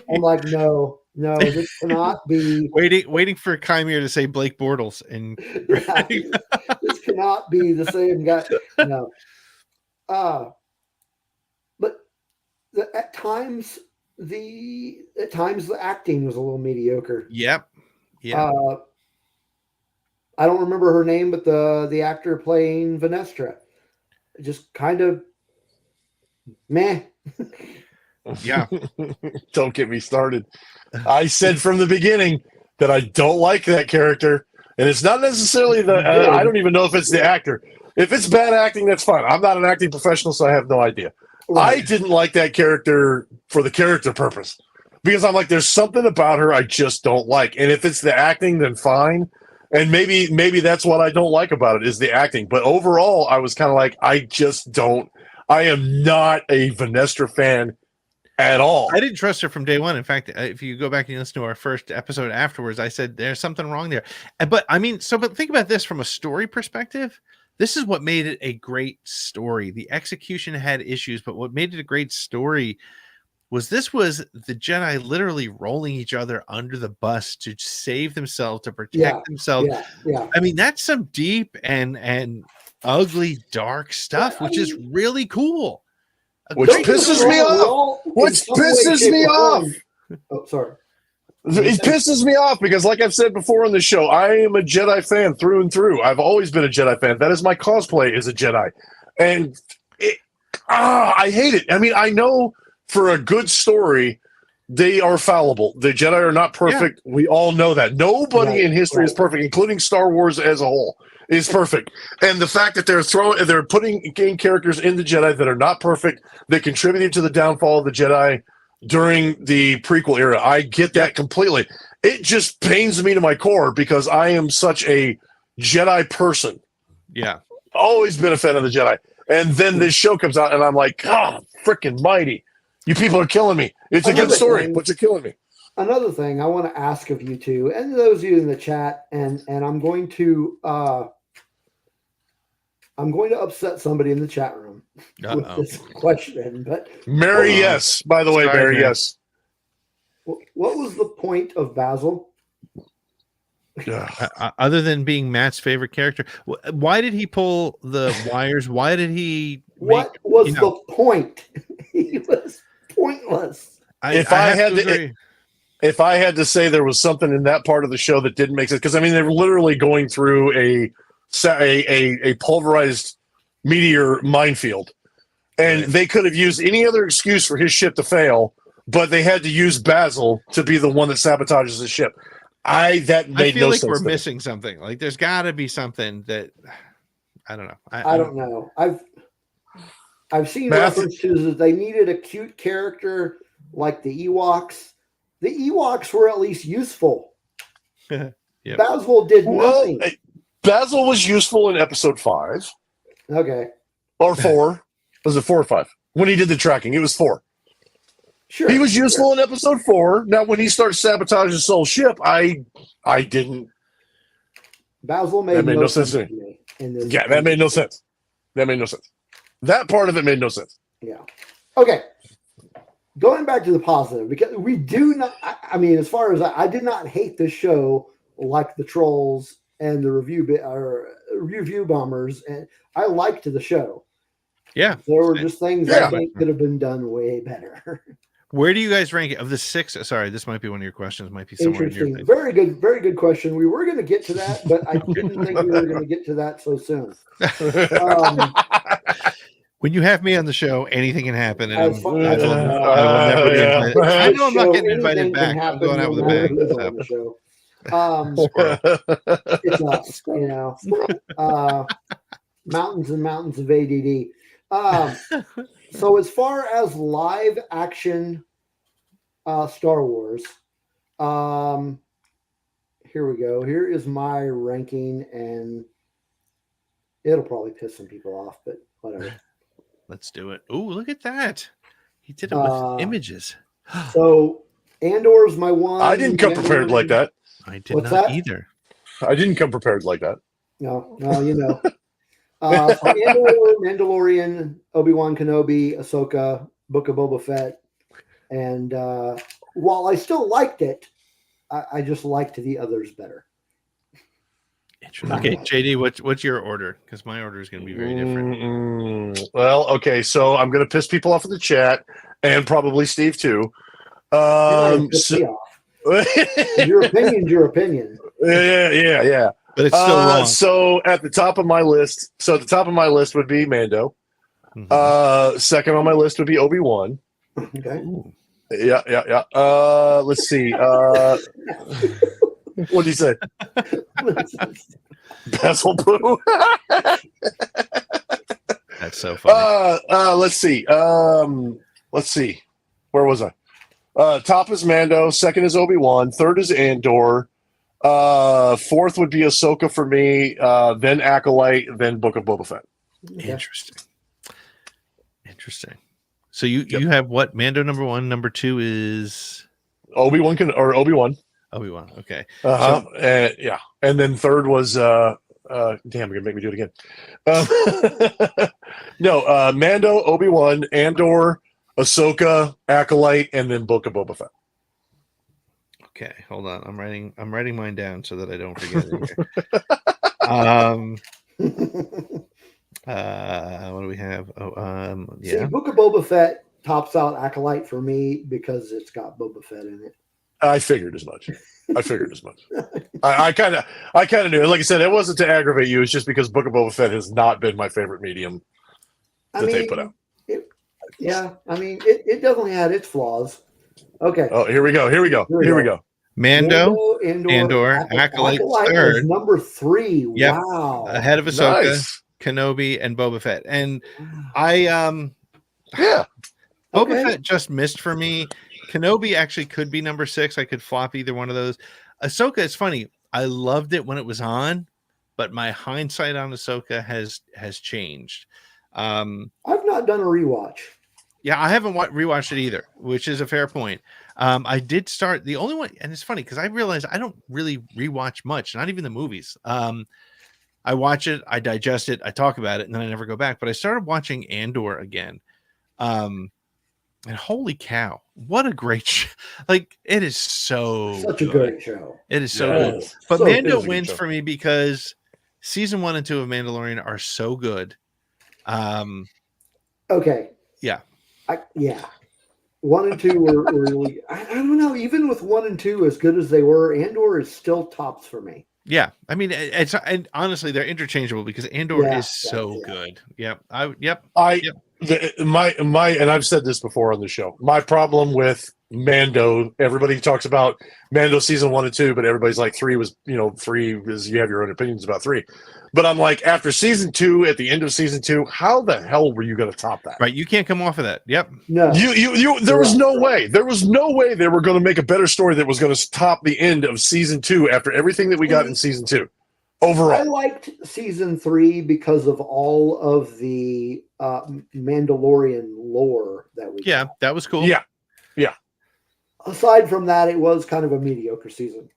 I'm like, no, this cannot be waiting for Chimere to say Blake Bortles, and this cannot be the same guy. No, but at times the acting was a little mediocre. Yep. I don't remember her name, but the actor playing Vanestra, just kind of meh. Yeah. Don't get me started. I said from the beginning that I don't like that character, and it's not necessarily I don't even know if it's the actor. If it's bad acting, that's fine. I'm not an acting professional, so I have no idea. Right. I didn't like that character for the character purpose because I'm like, there's something about her I just don't like. And if it's the acting, then fine. And maybe that's what I don't like about it is the acting. But overall, I was kind of like, I am not a Vanestra fan at all. I didn't trust her from day one. In fact, if you go back and listen to our first episode afterwards, I said there's something wrong there. But think about this from a story perspective. This is what made it a great story. The execution had issues, but what made it a great story was the Jedi literally rolling each other under the bus to save themselves, to protect themselves. Yeah. I mean, that's some deep and ugly, dark stuff, which is really cool. Which pisses me off. Oh, sorry. It pisses me off because, like I've said before on the show, I am a Jedi fan through and through. I've always been a Jedi fan. That is my cosplay as a Jedi. And I hate it. I mean, I know for a good story, they are fallible. The Jedi are not perfect. Yeah. We all know that. Nobody in history is perfect, including Star Wars as a whole, is perfect. And the fact that they're putting game characters in the Jedi that are not perfect, that contributed to the downfall of the Jedi during the prequel era. I get that completely. It just pains me to my core because I am such a Jedi person. Yeah. Always been a fan of the Jedi. And then this show comes out and I'm like, God, freaking mighty. You people are killing me. It's a good story, but you're killing me. Another thing I want to ask of you two, and those of you in the chat, and I'm going to upset somebody in the chat room with this question. But Mary, yes. By the way, Mary, yes. What was the point of Basil? Other than being Matt's favorite character, why did he pull the wires? Why did he? What was the point? He was pointless. If I had to say there was something in that part of the show that didn't make sense, because I mean they're literally going through a pulverized meteor minefield, and they could have used any other excuse for his ship to fail, but they had to use Basil to be the one that sabotages the ship. I feel like we're missing something. Like there's got to be something that I don't know. I don't know. I've seen references that they needed a cute character like the Ewoks. The Ewoks were at least useful. Yep. Basil did nothing. Basil was useful in episode 5. Okay. Or 4. Was it 4 or 5? When he did the tracking, it was 4. Sure. He was useful in episode 4. Now, when he starts sabotaging Soul's ship, I didn't. Basil made no sense to me. That made no sense. That part of it made no sense. Yeah. Okay. Going back to the positive, because we do not, I mean, as far as I did not hate this show like the Trolls and the review bombers, and I liked the show. Yeah. There were just things I think could have been done way better. Where do you guys rank it of the 6? Sorry, this might be one of your questions. Might be somewhere interesting. Very good question. We were going to get to that, but I didn't think we were going to get to that so soon. When you have me on the show, anything can happen. And I know I'm not getting invited back. I'm going out with a bang. It's us, mountains and mountains of ADD. So as far as live action Star Wars, here we go. Here is my ranking, and it'll probably piss some people off, but whatever. Let's do it. Oh, look at that. He did it with images. So Andor's my one. I didn't come prepared like that. I did not either. I didn't come prepared like that. No, so Andor, Mandalorian, Obi-Wan Kenobi, Ahsoka, Book of Boba Fett, and while I still liked it, I just liked the others better. Interesting. Okay, JD, what's your order? Because my order is going to be very different. Well, okay, so I'm going to piss people off in the chat, and probably Steve too. Your opinion's your opinion. Yeah. But it's still wrong. So at the top of my list, would be Mando. Mm-hmm. Second on my list would be Obi-Wan. Okay. Ooh. Yeah. Let's see. What did he say? Basil Blue. That's so funny. Let's see. Where was I? Top is Mando. Second is Obi-Wan. Third is Andor. Fourth would be Ahsoka for me. Then Acolyte. Then Book of Boba Fett. Okay. Interesting. So you have what? Mando number 1. Number 2 is Obi-Wan. Obi-Wan. Okay. Yeah. And then third was damn, you're gonna make me do it again. No, Mando, Obi-Wan, Andor, Ahsoka, Acolyte, and then Book of Boba Fett. Okay, hold on. I'm writing mine down so that I don't forget it. What do we have? See, Book of Boba Fett tops out Acolyte for me because it's got Boba Fett in it. I figured as much. I kind of knew. Like I said, it wasn't to aggravate you. It's just because Book of Boba Fett has not been my favorite medium they put out. It definitely had its flaws. Okay. Oh, here we go. Mando, Andor, Acolyte third. Number 3. Yep. Wow. Ahead of Ahsoka, Nice. Kenobi, and Boba Fett. And I Yeah. Boba Fett just missed for me. Kenobi actually could be number 6. I could flop either one of those. Ahsoka, it's funny. I loved it when it was on, but my hindsight on Ahsoka has changed. I've not done a rewatch. Yeah, I haven't rewatched it either, which is a fair point. I did start the only one, and it's funny because I realized I don't really rewatch much, not even the movies. I watch it, I digest it, I talk about it, and then I never go back. But I started watching Andor again. And holy cow, what a great show. Like, it is such a great show. It is so good. But Mando wins for me because season 1 and 2 of Mandalorian are so good. Okay. Yeah. 1 and 2 were really, I don't know, even with 1 and 2 as good as they were, Andor is still tops for me. Yeah. I mean, and honestly, they're interchangeable because Andor is so good. Yep. And I've said this before on the show. My problem with Mando, everybody talks about Mando season 1 and 2, but everybody's like 3 was, 3 is, you have your own opinions about 3. But I'm like, after season 2, at the end of season 2, how the hell were you going to top that? Right. You can't come off of that. Yep. No. There was no way. There was no way they were going to make a better story that was going to top the end of season 2 after everything that we got in season 2. Overall, I liked season 3 because of all of the Mandalorian lore that we got. That was cool. Yeah. Aside from that, it was kind of a mediocre season.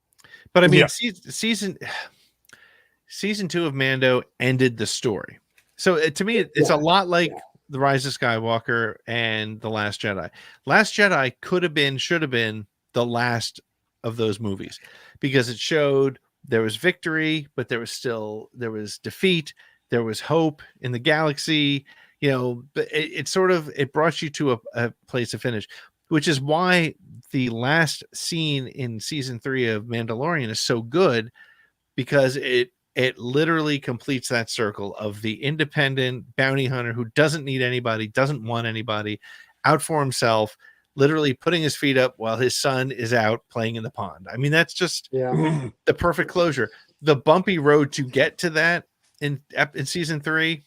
But I mean, season 2 of Mando ended the story. So to me, it's a lot like The Rise of Skywalker and The Last Jedi. Last Jedi should have been the last of those movies because it showed there was victory, but there was defeat. There was hope in the galaxy, but it brought you to a place to finish, which is why the last scene in season 3 of Mandalorian is so good, because it literally completes that circle of the independent bounty hunter who doesn't need anybody, doesn't want anybody, out for himself, literally putting his feet up while his son is out playing in the pond. I mean, that's just Yeah. the perfect closure. The bumpy road to get to that in season 3,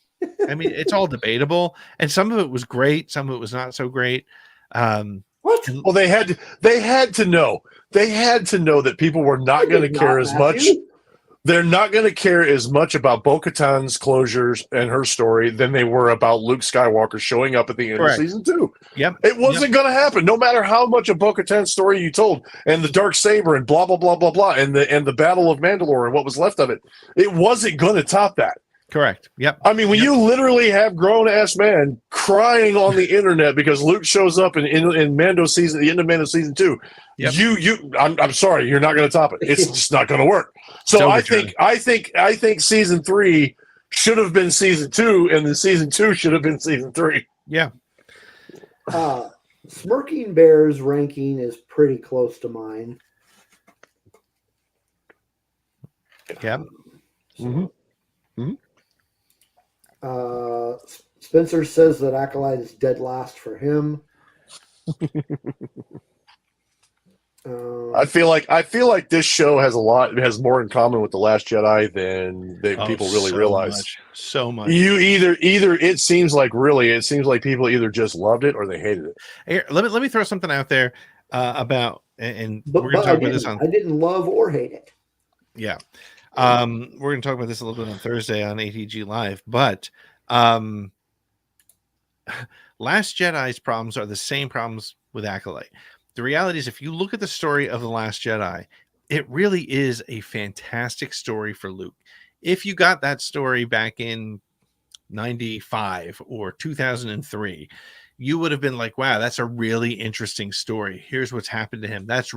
I mean, it's all debatable, and some of it was great, some of it was not so great. What? Well, they had to know. They had to know that people were not going to care as much. They're not going to care as much about Bo-Katan's closures and her story than they were about Luke Skywalker showing up at the end of season 2. Yep. It wasn't going to happen, no matter how much of Bo-Katan's story you told, and the dark saber and blah blah blah blah blah, and the Battle of Mandalore and what was left of it. It wasn't going to top that. Correct. Yep. I mean, when you literally have grown-ass man crying on the internet because Luke shows up in Mando season, the end of Mando season 2, I'm sorry, you're not going to top it. It's just not going to work. So I think season 3 should have been season 2, and then season 2 should have been season 3. Yeah. Smirking Bear's ranking is pretty close to mine. Yeah. Spencer says that Acolyte is dead last for him. I feel like this show has more in common with The Last Jedi than people really realize. So much. You either it seems like people either just loved it or they hated it. Here, let me throw something out there about, and we're going to talk about this on. I didn't love or hate it. Yeah. We're going to talk about this a little bit on Thursday on ATG Live, but Last Jedi's problems are the same problems with Acolyte. The reality is, if you look at the story of The Last Jedi, it really is a fantastic story for Luke. If you got that story back in 95 or 2003, you would have been like, wow, that's a really interesting story. Here's what's happened to him. That's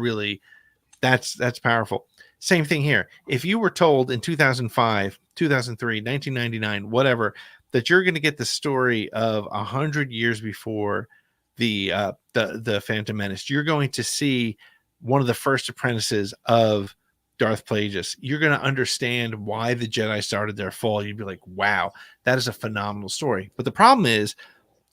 powerful. Same thing here. If you were told in 2005, 2003, 1999, whatever, that you're going to get the story of 100 years before the Phantom Menace, you're going to see one of the first apprentices of Darth Plagueis. You're going to understand why the Jedi started their fall. You'd be like, wow, that is a phenomenal story. But the problem is,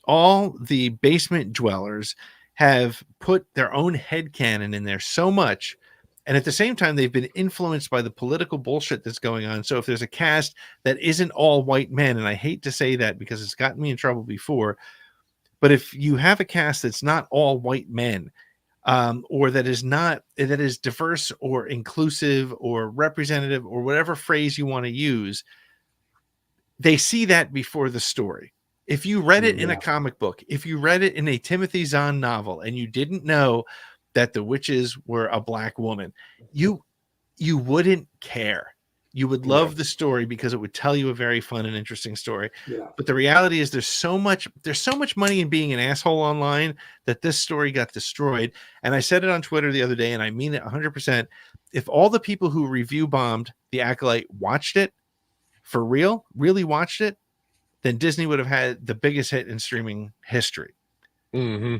all the basement dwellers have put their own headcanon in there so much. And at the same time, they've been influenced by the political bullshit that's going on. So if there's a cast that isn't all white men, and I hate to say that because it's gotten me in trouble before, but if you have a cast that's not all white men, or that is diverse or inclusive or representative or whatever phrase you want to use, they see that before the story. If you read it in a comic book, if you read it in a Timothy Zahn novel, and you didn't know that the witches were a black woman, you wouldn't care. You would love the story because it would tell you a very fun and interesting story. Yeah. But the reality is, there's so much money in being an asshole online that this story got destroyed. And I said it on Twitter the other day, and I mean it 100%. If all the people who review bombed The Acolyte watched it for real, really watched it, then Disney would have had the biggest hit in streaming history. Mm-hmm.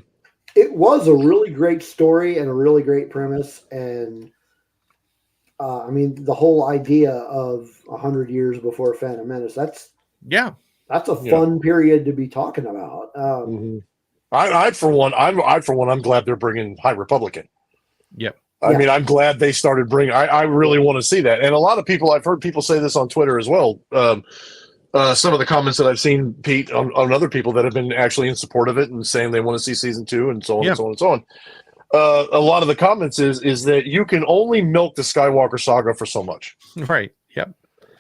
It was a really great story and a really great premise. And I mean, the whole idea of 100 years before Phantom Menace, that's a fun period to be talking about. I for one, I'm glad they're bringing High Republican. Yep. I mean, I'm glad they started bringing. I really want to see that, and a lot of people, I've heard people say this on Twitter as well. Some of the comments that I've seen, Pete, on other people that have been actually in support of it and saying they want to see season 2 and so on and so on and so on. A lot of the comments is that you can only milk the Skywalker saga for so much. Right. Yep.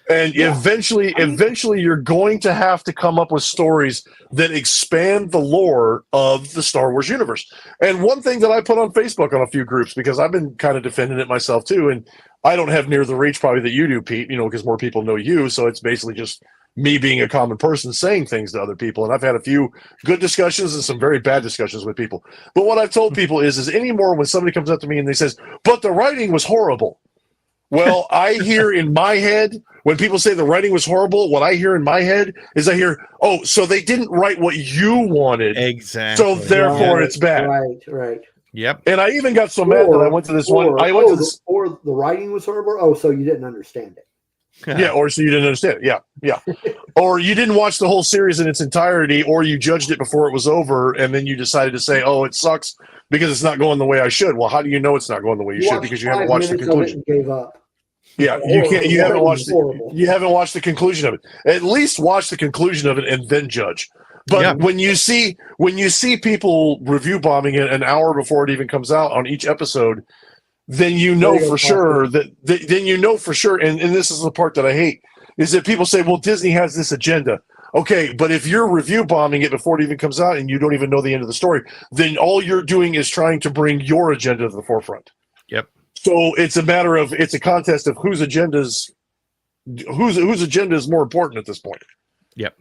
And eventually you're going to have to come up with stories that expand the lore of the Star Wars universe. And one thing that I put on Facebook on a few groups, because I've been kind of defending it myself too, and I don't have near the reach probably that you do, Pete, because more people know you. So it's basically just me being a common person saying things to other people. And I've had a few good discussions and some very bad discussions with people. But what I've told people is anymore when somebody comes up to me and they says, but the writing was horrible. Well, I hear in my head, when people say the writing was horrible, what I hear in my head is I hear, oh, so they didn't write what you wanted. Exactly. So therefore it's bad. Right. Yep. And I even got so mad that I went to this one. Or the writing was horrible. Oh, so you didn't understand it. Yeah, or so you didn't understand it. Yeah. Or you didn't watch the whole series in its entirety, or you judged it before it was over, and then you decided to say, "Oh, it sucks because it's not going the way I should." Well, how do you know it's not going the way you should? Because you haven't watched the conclusion. Gave up. Yeah, you can't. You haven't watched. You haven't watched the conclusion of it. At least watch the conclusion of it and then judge. But when you see people review bombing it an hour before it even comes out on each episode, then you know for sure and this is the part that I hate, is that people say, well, Disney has this agenda. Okay, but if you're review bombing it before it even comes out and you don't even know the end of the story, then all you're doing is trying to bring your agenda to the forefront. Yep. So it's a contest of whose agenda is more important at this point. Yep.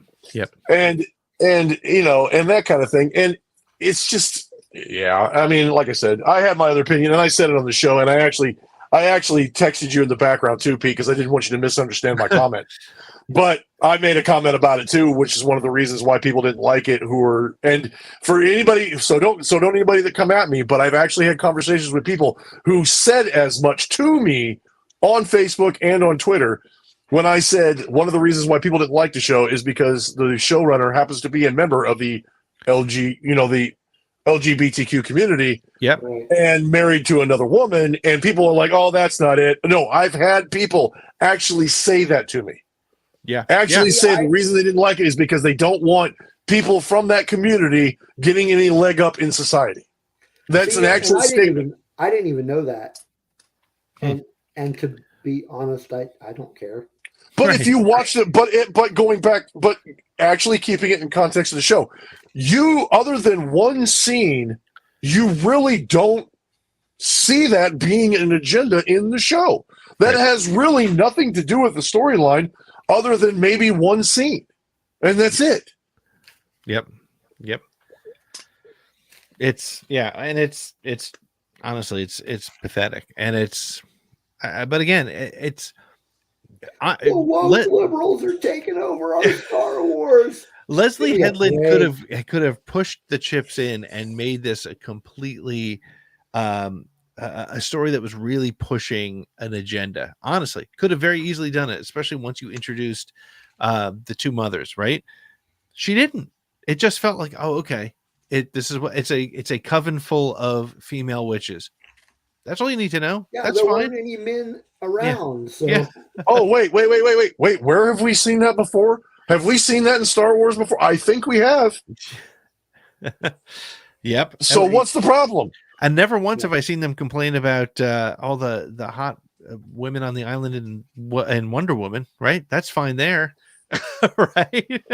And that kind of thing. And it's just, I mean, like I said, I have my other opinion, and I said it on the show, and I actually texted you in the background too, Pete, because I didn't want you to misunderstand my comment. But I made a comment about it too, which is one of the reasons why people didn't like it. And for anybody, so don't anybody that come at me, but I've actually had conversations with people who said as much to me on Facebook and on Twitter when I said one of the reasons why people didn't like the show is because the showrunner happens to be a member of the the LGBTQ community. Yep. And married to another woman, and people are like, "Oh, that's not it." No, I've had people actually say that to me. Yeah. The reason they didn't like it is because they don't want people from that community getting any leg up in society. That's an actual statement. I didn't even know that. And to be honest, I don't care. But if you watch it, but going back, but actually keeping it in context of the show, you, other than one scene, you really don't see that being an agenda in the show. That has really nothing to do with the storyline other than maybe one scene. And that's it. Yep. It's honestly, it's pathetic. And it's, but again, liberals are taking over our Star Wars. Leslie Headland could have pushed the chips in and made this a completely a story that was really pushing an agenda. Honestly, could have very easily done it, especially once you introduced the two mothers. Right? She didn't. It just felt like, oh, okay. It's a coven full of female witches. That's all you need to know. Yeah, that's there fine. weren't any men around. So. Yeah. Oh, wait. Where have we seen that before? Have we seen that in Star Wars before? I think we have. Yep. So what's the problem? And never once have I seen them complain about all the hot women on the island in Wonder Woman. Right? That's fine there. Right.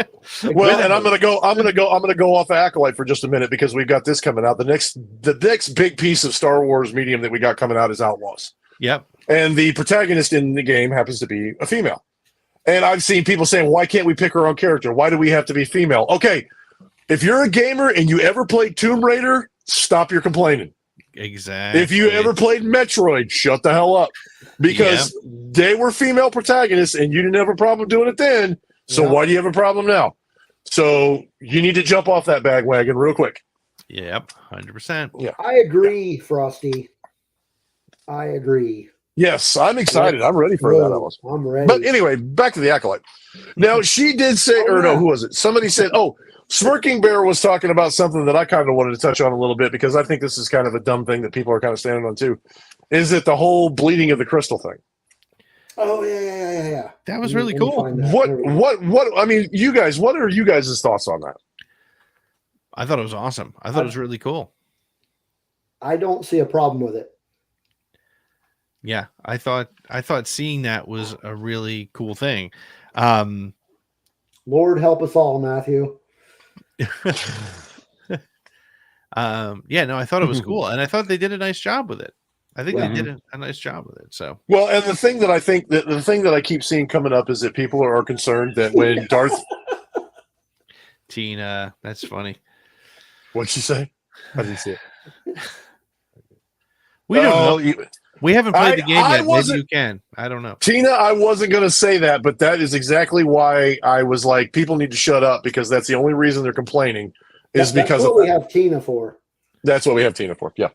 Well, and I'm gonna go off of Acolyte for just a minute because we've got this coming out. The next big piece of Star Wars medium that we got coming out is Outlaws. Yep. And the protagonist in the game happens to be a female. And I've seen people saying, why can't we pick our own character? Why do we have to be female? Okay, if you're a gamer and you ever played Tomb Raider, stop your complaining. Exactly. If you ever played Metroid, shut the hell up. Because they were female protagonists and you didn't have a problem doing it then. So why do you have a problem now? So you need to jump off that bandwagon real quick. Yep, 100%. Yeah, I agree, Frosty. I agree. Yes, I'm excited. I'm ready for that. I'm ready. But anyway, back to the Acolyte. Now, she did say, who was it? Somebody said, Smirking Bear was talking about something that I kind of wanted to touch on a little bit because I think this is kind of a dumb thing that people are kind of standing on too. Is it the whole bleeding of the crystal thing? Oh, yeah. That was really cool. What, I mean, you guys, what are you guys' thoughts on that? I thought it was awesome. I thought it was really cool. I don't see a problem with it. Yeah, I thought seeing that was a really cool thing. Lord help us all, Matthew. I thought it was cool, and I thought they did a nice job with it. I think they did a nice job with it. So well, and the thing that I keep seeing coming up is that people are concerned that when Darth Tina, that's funny. What'd she say? I didn't see it. We don't know. We haven't played the game yet. Maybe you can. I don't know. Tina, I wasn't going to say that, but that is exactly why I was like, people need to shut up because that's the only reason they're complaining is because that's what we have Tina for. That's what we have Tina for. Yeah.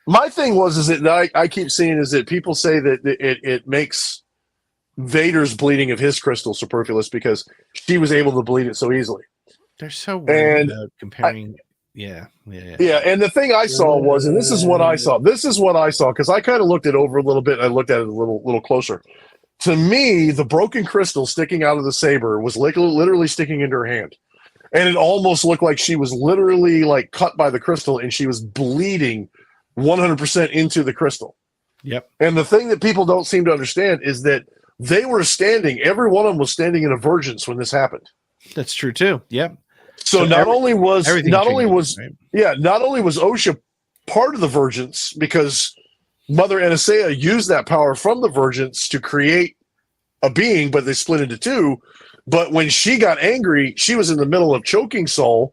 My thing is that I keep seeing is that people say that it makes Vader's bleeding of his crystal superfluous because she was able to bleed it so easily. They're so weird And about comparing. Yeah. And the thing I saw was, and this is what I saw. This is what I saw because I kind of looked it over a little bit. I looked at it a little closer. To me, the broken crystal sticking out of the saber was literally sticking into her hand, and it almost looked like she was literally like cut by the crystal, and she was bleeding 100% into the crystal. Yep. And the thing that people don't seem to understand is that they were standing. Every one of them was standing in a vergence when this happened. That's true too. Yep. So not only was right? Osha part of the Vergence because Mother Anastasia used that power from the Vergence to create a being, but they split into two. But when she got angry, she was in the middle of choking Saul.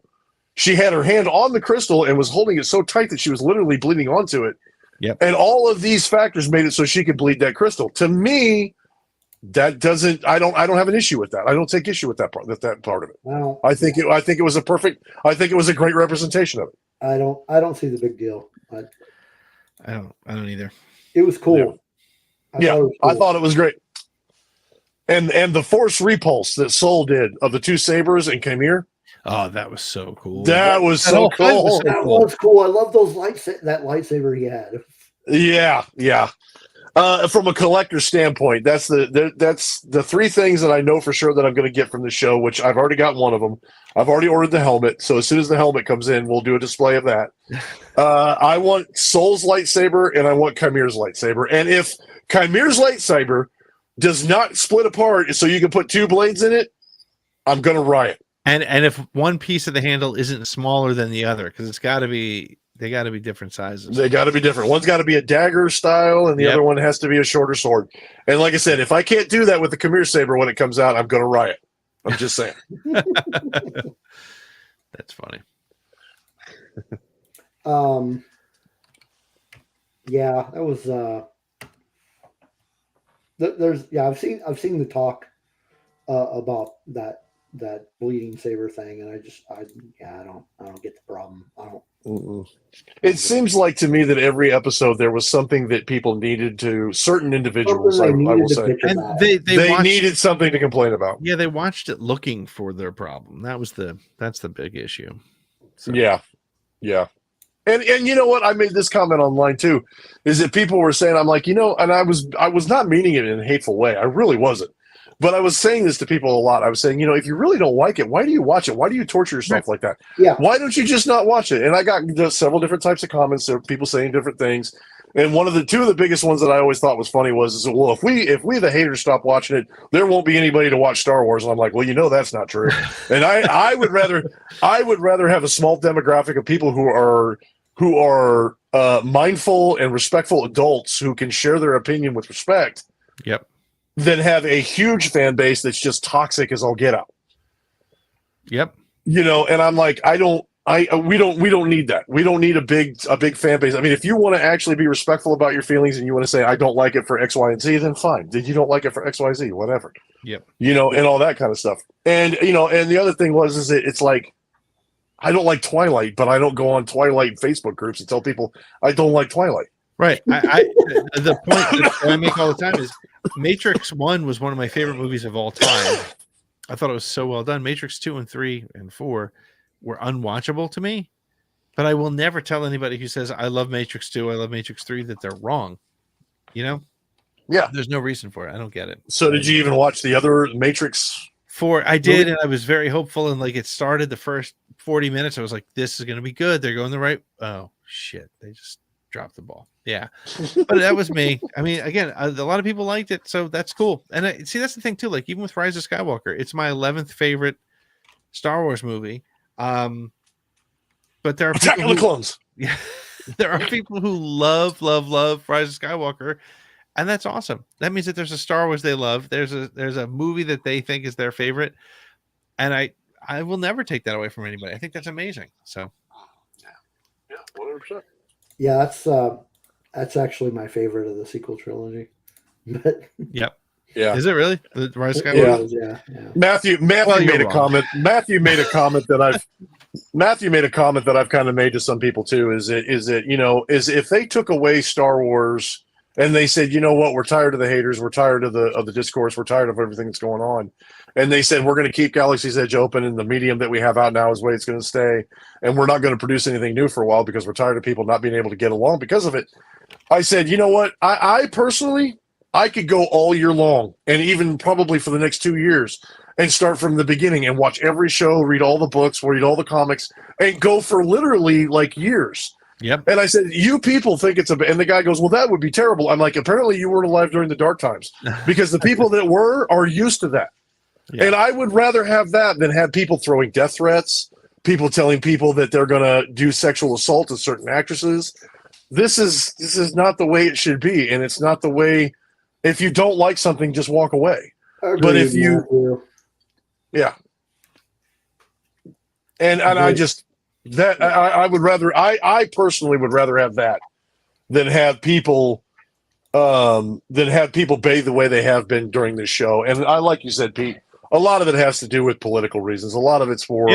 She had her hand on the crystal and was holding it so tight that she was literally bleeding onto it. Yep. And all of these factors made it so she could bleed that crystal. To me, that doesn't. I don't have an issue with that. I don't take issue with that part. That part of it. Well, I think it was a perfect. I think it was a great representation of it. I don't see the big deal. I don't either. It was cool. I thought it was great. And the force repulse that Soul did of the two sabers and Khamir. Oh, that was so cool. That was so cool. That was cool. I love those that lightsaber he had. Yeah. From a collector standpoint, that's the three things that I know for sure that I'm going to get from the show, which I've already got one of them. I've already ordered the helmet, so as soon as the helmet comes in, we'll do a display of that. I want Soul's lightsaber, and I want Chimere's lightsaber. And if Chimere's lightsaber does not split apart so you can put two blades in it, I'm going to riot. And if one piece of the handle isn't smaller than the other, because they got to be different sizes. They got to be different. One's got to be a dagger style, and the other one has to be a shorter sword. And like I said, if I can't do that with the Khamir saber when it comes out, I'm going to riot. I'm just saying. That's funny. Yeah, that was. I've seen the talk about that bleeding saber thing, and I don't get the problem. I don't. Mm-mm. It seems like to me that every episode there was something that people needed to, certain individuals, I will say, and they needed something to complain about. Yeah, they watched it looking for their problem. That's the big issue. So. Yeah. And you know what? I made this comment online too, is that people were saying, I'm like, and I was not meaning it in a hateful way. I really wasn't. But I was saying this to people a lot. I was saying, if you really don't like it, why do you watch it? Why do you torture yourself like that? Yeah. Why don't you just not watch it? And I got several different types of comments. There were people saying different things. And two of the biggest ones that I always thought was funny was, well, if we the haters stop watching it, there won't be anybody to watch Star Wars. And I'm like, well, that's not true. And I would rather have a small demographic of people who are mindful and respectful adults who can share their opinion with respect. Yep. Than have a huge fan base that's just toxic as all get out. Yep. And I'm like, we don't need that. We don't need a big fan base. I mean, if you want to actually be respectful about your feelings and you want to say, I don't like it for X, Y, and Z, then fine. Then you don't like it for X, Y, Z, whatever. Yep. And all that kind of stuff. And, and the other thing is that it's like, I don't like Twilight, but I don't go on Twilight Facebook groups and tell people I don't like Twilight. Right. The point that I make all the time is Matrix 1 was one of my favorite movies of all time. I thought it was so well done. Matrix 2 and 3 and 4 were unwatchable to me, but I will never tell anybody who says I love Matrix 2, I love Matrix 3 that they're wrong. Yeah. There's no reason for it. I don't get it. So did you even watch the other Matrix? 4? I did, and I was very hopeful, and it started the first 40 minutes. I was like, this is going to be good. They're going the right. Oh shit. They just dropped the ball. Yeah. But that was me. I mean, again, a lot of people liked it, so that's cool. And that's the thing too. Even with Rise of Skywalker, it's my 11th favorite Star Wars movie. But there are Attack of the Clones. Yeah, there are people who love Rise of Skywalker, and that's awesome. That means that there's a Star Wars they love. There's a movie that they think is their favorite, and I will never take that away from anybody. I think that's amazing. So, yeah, 100%. Yeah, that's actually my favorite of the sequel trilogy. But yep. Yeah. Is it really? The Rise of Skywalker? Yeah. Matthew made a comment. Matthew made a comment that I've kind of made to some people too. Is if they took away Star Wars And they said, you know what? We're tired of the haters. We're tired of the discourse. We're tired of everything that's going on. And they said, we're going to keep Galaxy's Edge open, and the medium that we have out now is the way it's going to stay. And we're not going to produce anything new for a while because we're tired of people not being able to get along because of it. I said, you know what? I personally, I could go all year long, and even probably for the next 2 years, and start from the beginning and watch every show, read all the books, read all the comics, and go for literally like years. Yep. And I said, you people think it's and the guy goes, well, that would be terrible. I'm like, apparently you weren't alive during the dark times, because the people that were are used to that. Yeah. And I would rather have that than have people throwing death threats, people telling people that they're going to do sexual assault to certain actresses. This is not the way it should be. And it's not the way, if you don't like something, just walk away. Agreed, but if you, yeah. And I just, that I would rather, I personally would rather have that than have people bathe the way they have been during this show. And I, like you said, Pete, a lot of it has to do with political reasons. A lot of it's for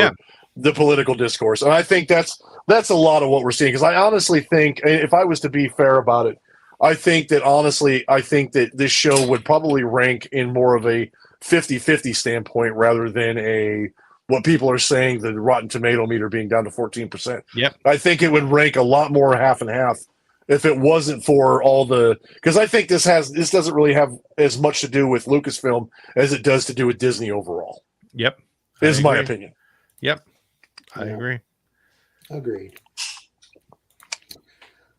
the political discourse. And I think that's a lot of what we're seeing. Because I honestly think, if I was to be fair about it, I think that this show would probably rank in more of a 50-50 standpoint rather than what people are saying, the Rotten Tomato meter being down to 14%. Yep. I think it would rank a lot more half and half if it wasn't for all the, because I think this doesn't really have as much to do with Lucasfilm as it does to do with Disney overall. Yep. Is my opinion. Yep. I agree. Agreed.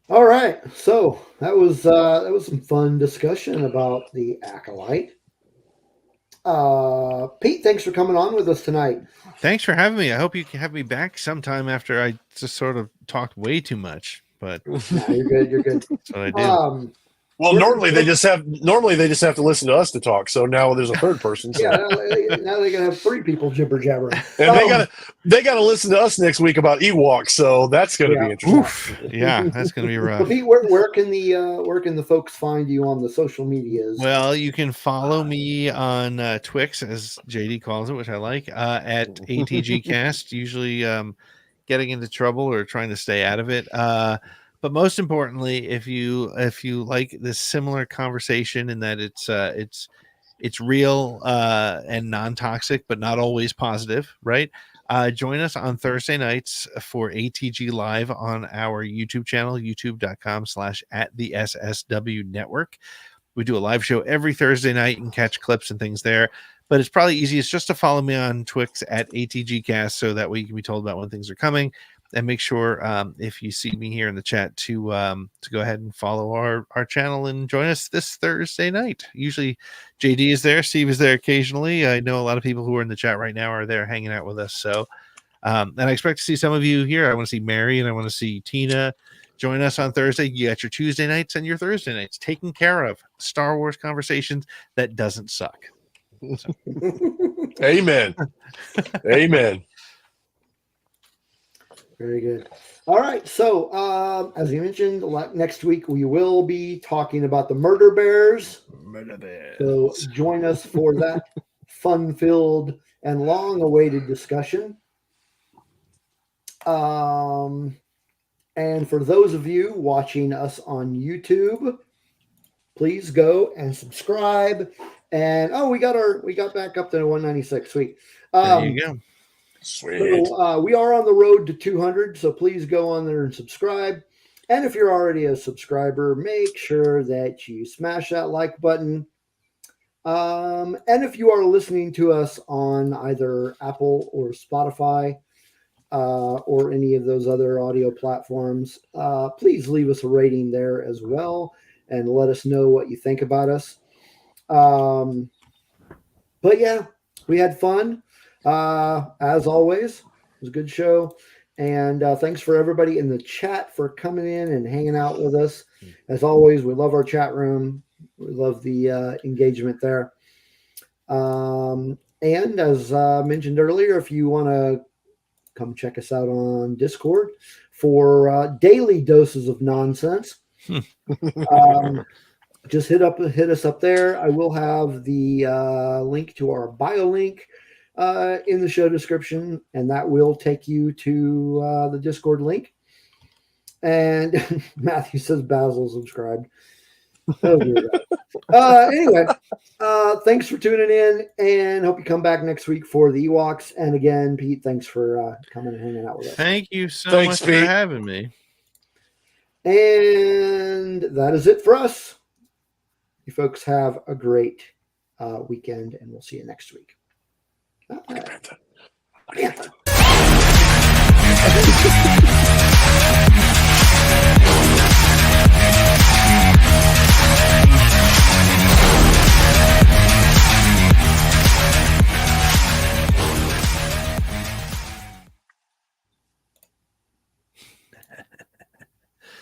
All right. So that was some fun discussion about the Acolyte. Pete, thanks for coming on with us tonight. Thanks for having me. I hope you can have me back sometime after I just sort of talked way too much. But no, you're good. You're good. That's what I do. Well, normally they just have to listen to us to talk. So now there's a third person. So. Yeah, now they gotta have three people jibber jabbering, and they gotta listen to us next week about Ewoks. So that's gonna be interesting. Oof. Yeah, that's gonna be rough. So Pete, where can the folks find you on the social medias? Well, you can follow me on Twix, as JD calls it, which I like, at ATGcast. Usually getting into trouble or trying to stay out of it. But most importantly, if you like this similar conversation in that it's real and non-toxic, but not always positive, right? Join us on Thursday nights for ATG Live on our YouTube channel, youtube.com/@the-SSW network. We do a live show every Thursday night. You can catch clips and things there. But it's probably easiest just to follow me on Twix at ATGcast, so that way you can be told about when things are coming. And make sure if you see me here in the chat to go ahead and follow our channel and join us this Thursday night. Usually JD is there, Steve is there occasionally. I know a lot of people who are in the chat right now are there hanging out with us. So and I expect to see some of you here. I want to see Mary and I want to see Tina. Join us on Thursday. You got your Tuesday nights and your Thursday nights taken care of. Star Wars conversations that doesn't suck. So. Amen. Amen. Very good. All right. So, as you mentioned, next week we will be talking about the Murder Bears. Murder Bears. So, join us for that fun-filled and long-awaited discussion. And for those of you watching us on YouTube, please go and subscribe. And we got back up to 196. Sweet. There you go. Sweet. So, we are on the road to 200, so please go on there and subscribe. And if you're already a subscriber, make sure that you smash that like button. And if you are listening to us on either Apple or Spotify or any of those other audio platforms, please leave us a rating there as well and let us know what you think about us. But yeah, we had fun. As always, it was a good show. And thanks for everybody in the chat for coming in and hanging out with us. As always, we love our chat room. We love the engagement there. And as mentioned earlier, if you want to come check us out on Discord for daily doses of nonsense, just hit us up there. I will have the link to our bio link in the show description, and that will take you to the Discord link. And Matthew says Basil subscribed. Oh, dear God. Anyway, thanks for tuning in, and hope you come back next week for the Ewoks. And again, Pete, thanks for coming and hanging out with us. Thank you so Thanks, much Pete. for having me. And that is it for us. You folks have a great weekend, and we'll see you next week. All right. Panther.